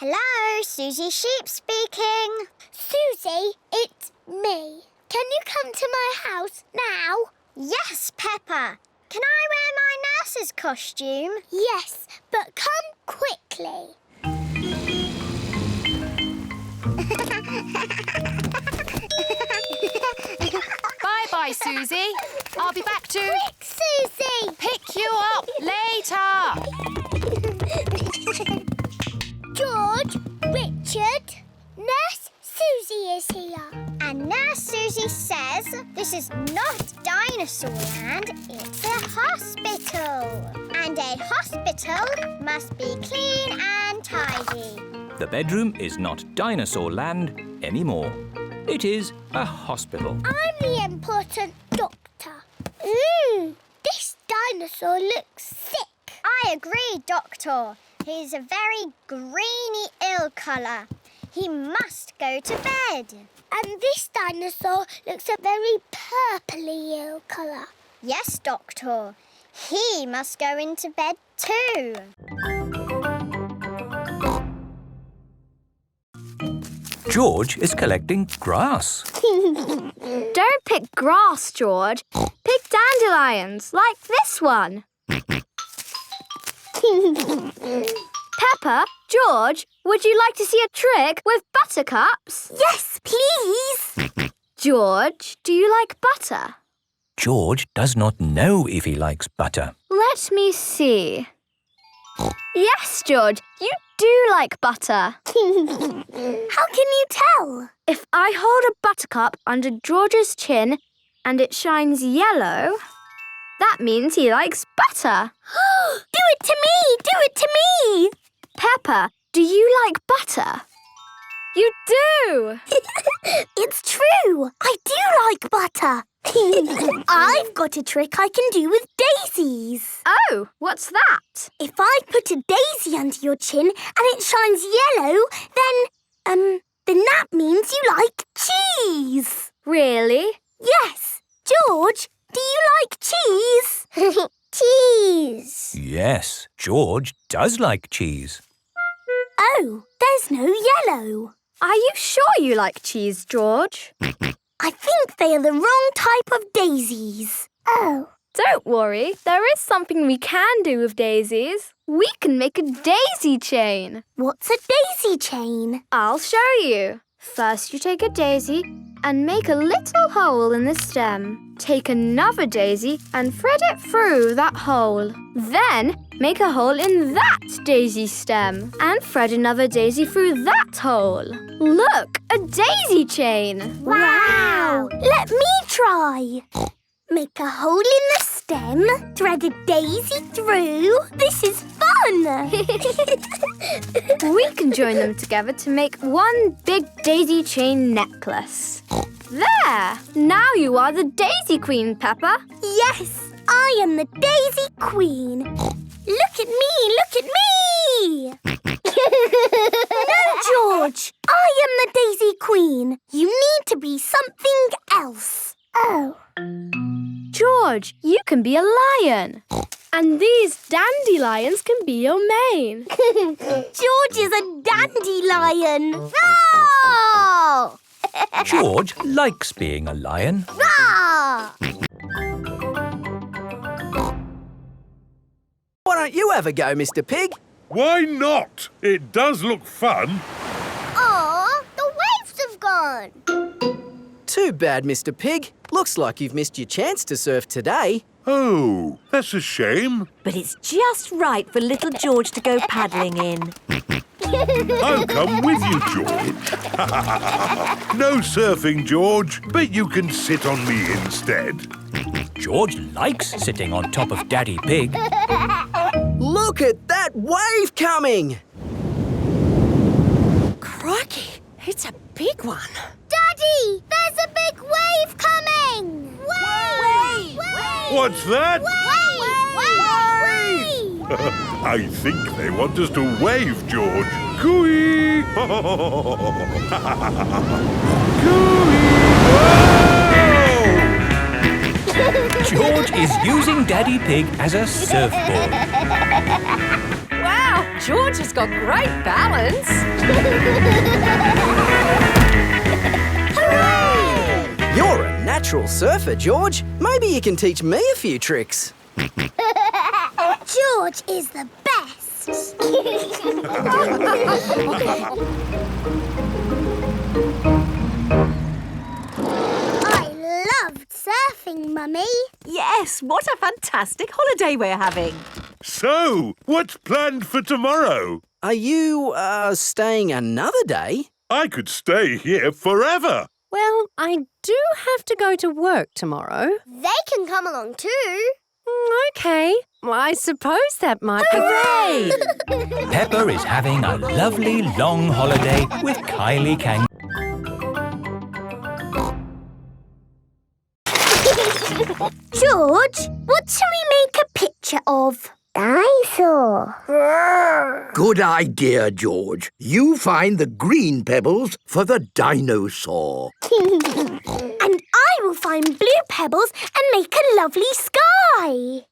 Hello, Suzy Sheep speaking. Suzy, it's me. Can you come to my house now? Yes, Peppa. Can I wear my nurse's costume? Yes, but come quickly. Bye-bye, Suzy. I'll be back to Quick, Suzy! pick you up later. George, Richard, Nurse Suzy. Suzy is here. And Nurse Suzy says this is not dinosaur land, it's a hospital. And a hospital must be clean and tidy. The bedroom is not dinosaur land anymore. It is a hospital. I'm the important doctor. This dinosaur looks sick. I agree, Doctor. He's a very greeny ill colour. He must go to bed. And this dinosaur looks a very purpley ill colour. Yes, Doctor. He must go into bed too. George is collecting grass. Don't pick grass, George. Pick dandelions, like this one. Peppa, George, would you like to see a trick with buttercups? Yes, please. George, do you like butter? George does not know if he likes butter. Let me see. Yes, George, you do like butter. How can you tell? If I hold a buttercup under George's chin and it shines yellow, that means he likes butter. Do it to me! Do it to me! Peppa, do you like butter? You do! It's true! I do like butter. I've got a trick I can do with daisies. Oh, what's that? If I put a daisy under your chin and it shines yellow, then that means you like cheese. Really? Yes. George, do you like cheese? Cheese. Yes, George does like cheese. Oh, there's no yellow. Are you sure you like cheese, George? I think they are the wrong type of daisies. Oh. Don't worry, there is something we can do with daisies. We can make a daisy chain. What's a daisy chain? I'll show you. First you take a daisy and make a little hole in the stem. Take another daisy and thread it through that hole. Then make a hole in that daisy stem and thread another daisy through that hole. Look, a daisy chain. Wow! Let me try. Make a hole in the stem, thread a daisy through. This is fun! We can join them together to make one big daisy chain necklace. There! Now you are the Daisy Queen, Peppa. Yes, I am the Daisy Queen. Look at me, look at me! No, George, I am the Daisy Queen. You need to be something else. Oh. George, you can be a lion. And these dandelions can be your mane. George is a dandelion. No! George likes being a lion. Ah! Why don't you have a go, Mr. Pig? Why not? It does look fun. Aw, the waves have gone. Too bad, Mr. Pig. Looks like you've missed your chance to surf today. Oh, that's a shame. But it's just right for little George to go paddling in. I'll come with you, George. No surfing, George, but you can sit on me instead. George likes sitting on top of Daddy Pig. Look at that wave coming! Crikey, it's a big one. Daddy, there's a big wave coming! Wave! Wave! What's that? Wave! I think they want us to wave, George. Cooey! George is using Daddy Pig as a surfboard. Wow, George has got great balance. Hooray! You're a natural surfer, George. Maybe you can teach me a few tricks. George is the best. I loved surfing, Mummy. Yes, what a fantastic holiday we're having. So, what's planned for tomorrow? Are you, staying another day? I could stay here forever. Well, I do have to go to work tomorrow. They can come along too. OK. Well, I suppose that might be... Hooray! Peppa is having a lovely long holiday with Kylie Kangaroo. George, what shall we make a picture of? Dinosaur. Good idea, George. You find the green pebbles for the dinosaur. And I will find blue pebbles and make a lovely sky.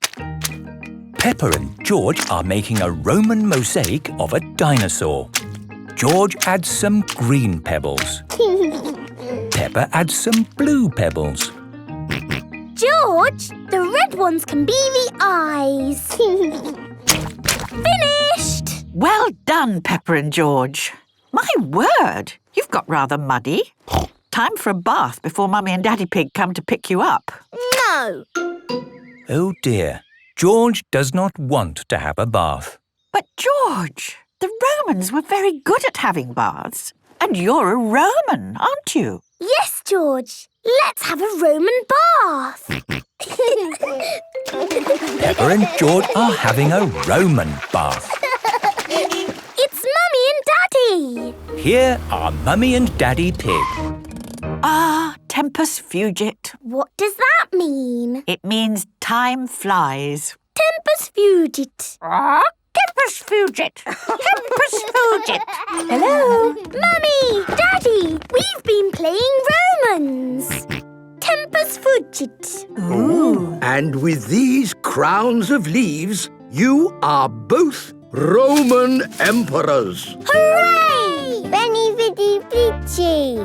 Peppa and George are making a Roman mosaic of a dinosaur. George adds some green pebbles. Peppa adds some blue pebbles. George, the red ones can be the eyes. Finished! Well done, Peppa and George. My word, you've got rather muddy. Time for a bath before Mummy and Daddy Pig come to pick you up. No. Oh dear, George does not want to have a bath. But George, the Romans were very good at having baths. And you're a Roman, aren't you? Yes, George. Let's have a Roman bath. Peppa and George are having a Roman bath. It's Mummy and Daddy. Here are Mummy and Daddy Pig. Ah, tempus fugit. What does that mean? It means time flies. Tempus fugit. Tempus fugit. Tempus fugit. Hello? Mummy, Daddy, we've been playing Romans. Tempus fugit. Ooh. And with these crowns of leaves, you are both Roman emperors. Hooray! Benny Viddy Vici.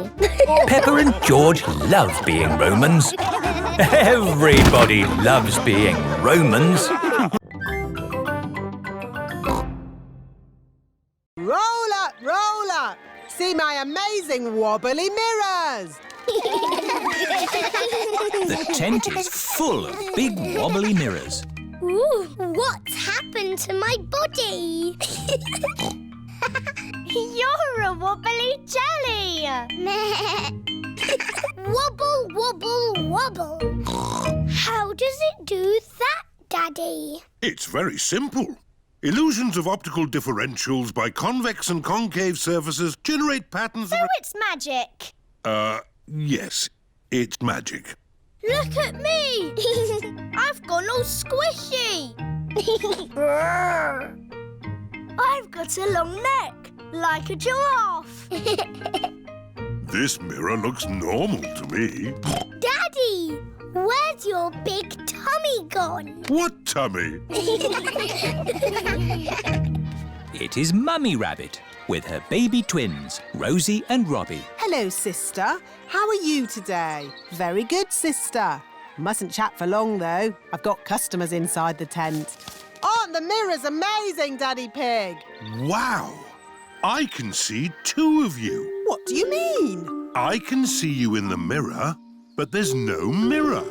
Peppa and George love being Romans. Everybody loves being Romans. Roll up, roll up. See my amazing wobbly mirrors. The tent is full of big wobbly mirrors. Ooh, what's happened to my body? You're a wobbly jelly. Wobble, wobble, wobble. How does it do that, Daddy? It's very simple. Illusions of optical differentials by convex and concave surfaces generate patterns... So it's magic? Yes, it's magic. Look at me! I've gone all squishy. I've got a long neck, like a giraffe. This mirror looks normal to me. Daddy, where's your big tummy gone? What tummy? It is Mummy Rabbit with her baby twins, Rosie and Robbie. Hello, sister. How are you today? Very good, sister. Mustn't chat for long, though. I've got customers inside the tent. Aren't the mirrors amazing, Daddy Pig? Wow! I can see two of you. What do you mean? I can see you in the mirror, but there's no mirror.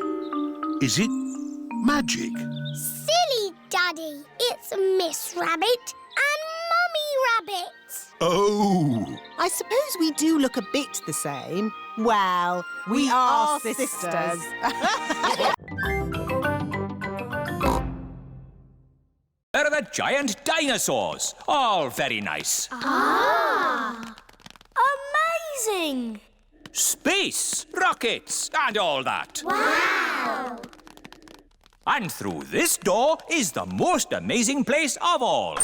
Is it magic? Silly, Daddy. It's Miss Rabbit and Mummy Rabbit. Oh! I suppose we do look a bit the same. Well, we are sisters. There are the giant dinosaurs. All very nice. Ah! Amazing! Space, rockets, and all that. Wow! And through this door is the most amazing place of all.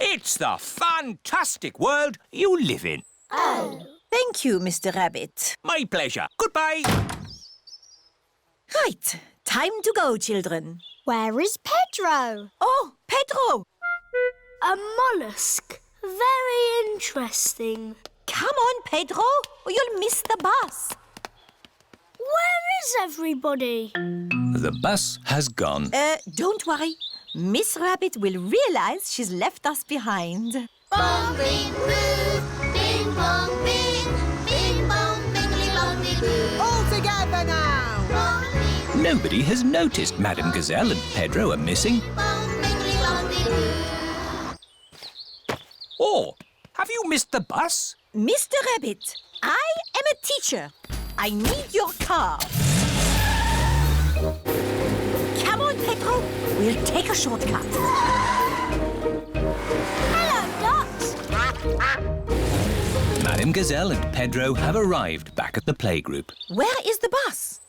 It's the fantastic world you live in. Oh. Thank you, Mr. Rabbit. My pleasure. Goodbye. Right. Time to go, children. Where is Pedro? Oh, Pedro! A mollusk. Very interesting. Come on, Pedro, or you'll miss the bus. Where is everybody? The bus has gone. Don't worry. Miss Rabbit will realise she's left us behind. Bong, bing, boo. Bing, bong, bing. Bing, bong, bingly, bongly, boo. All together now. Bong, bing, Nobody has noticed Madame Gazelle and Pedro are missing. bong, bingly, bongly, boo. Or have you missed the bus? Mr. Rabbit, I am a teacher. I need your car. Come on, Pedro. We'll take a shortcut. Hello, Dot. Madame Gazelle and Pedro have arrived back at the playgroup. Where is the bus?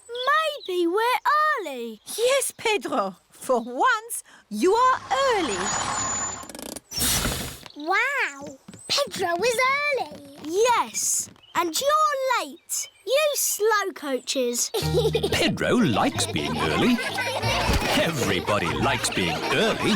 Maybe we're early. Yes, Pedro. For once, you are early. Wow, Pedro is early. Yes, and you're late. You slow coaches. Pedro likes being early. Everybody likes being early.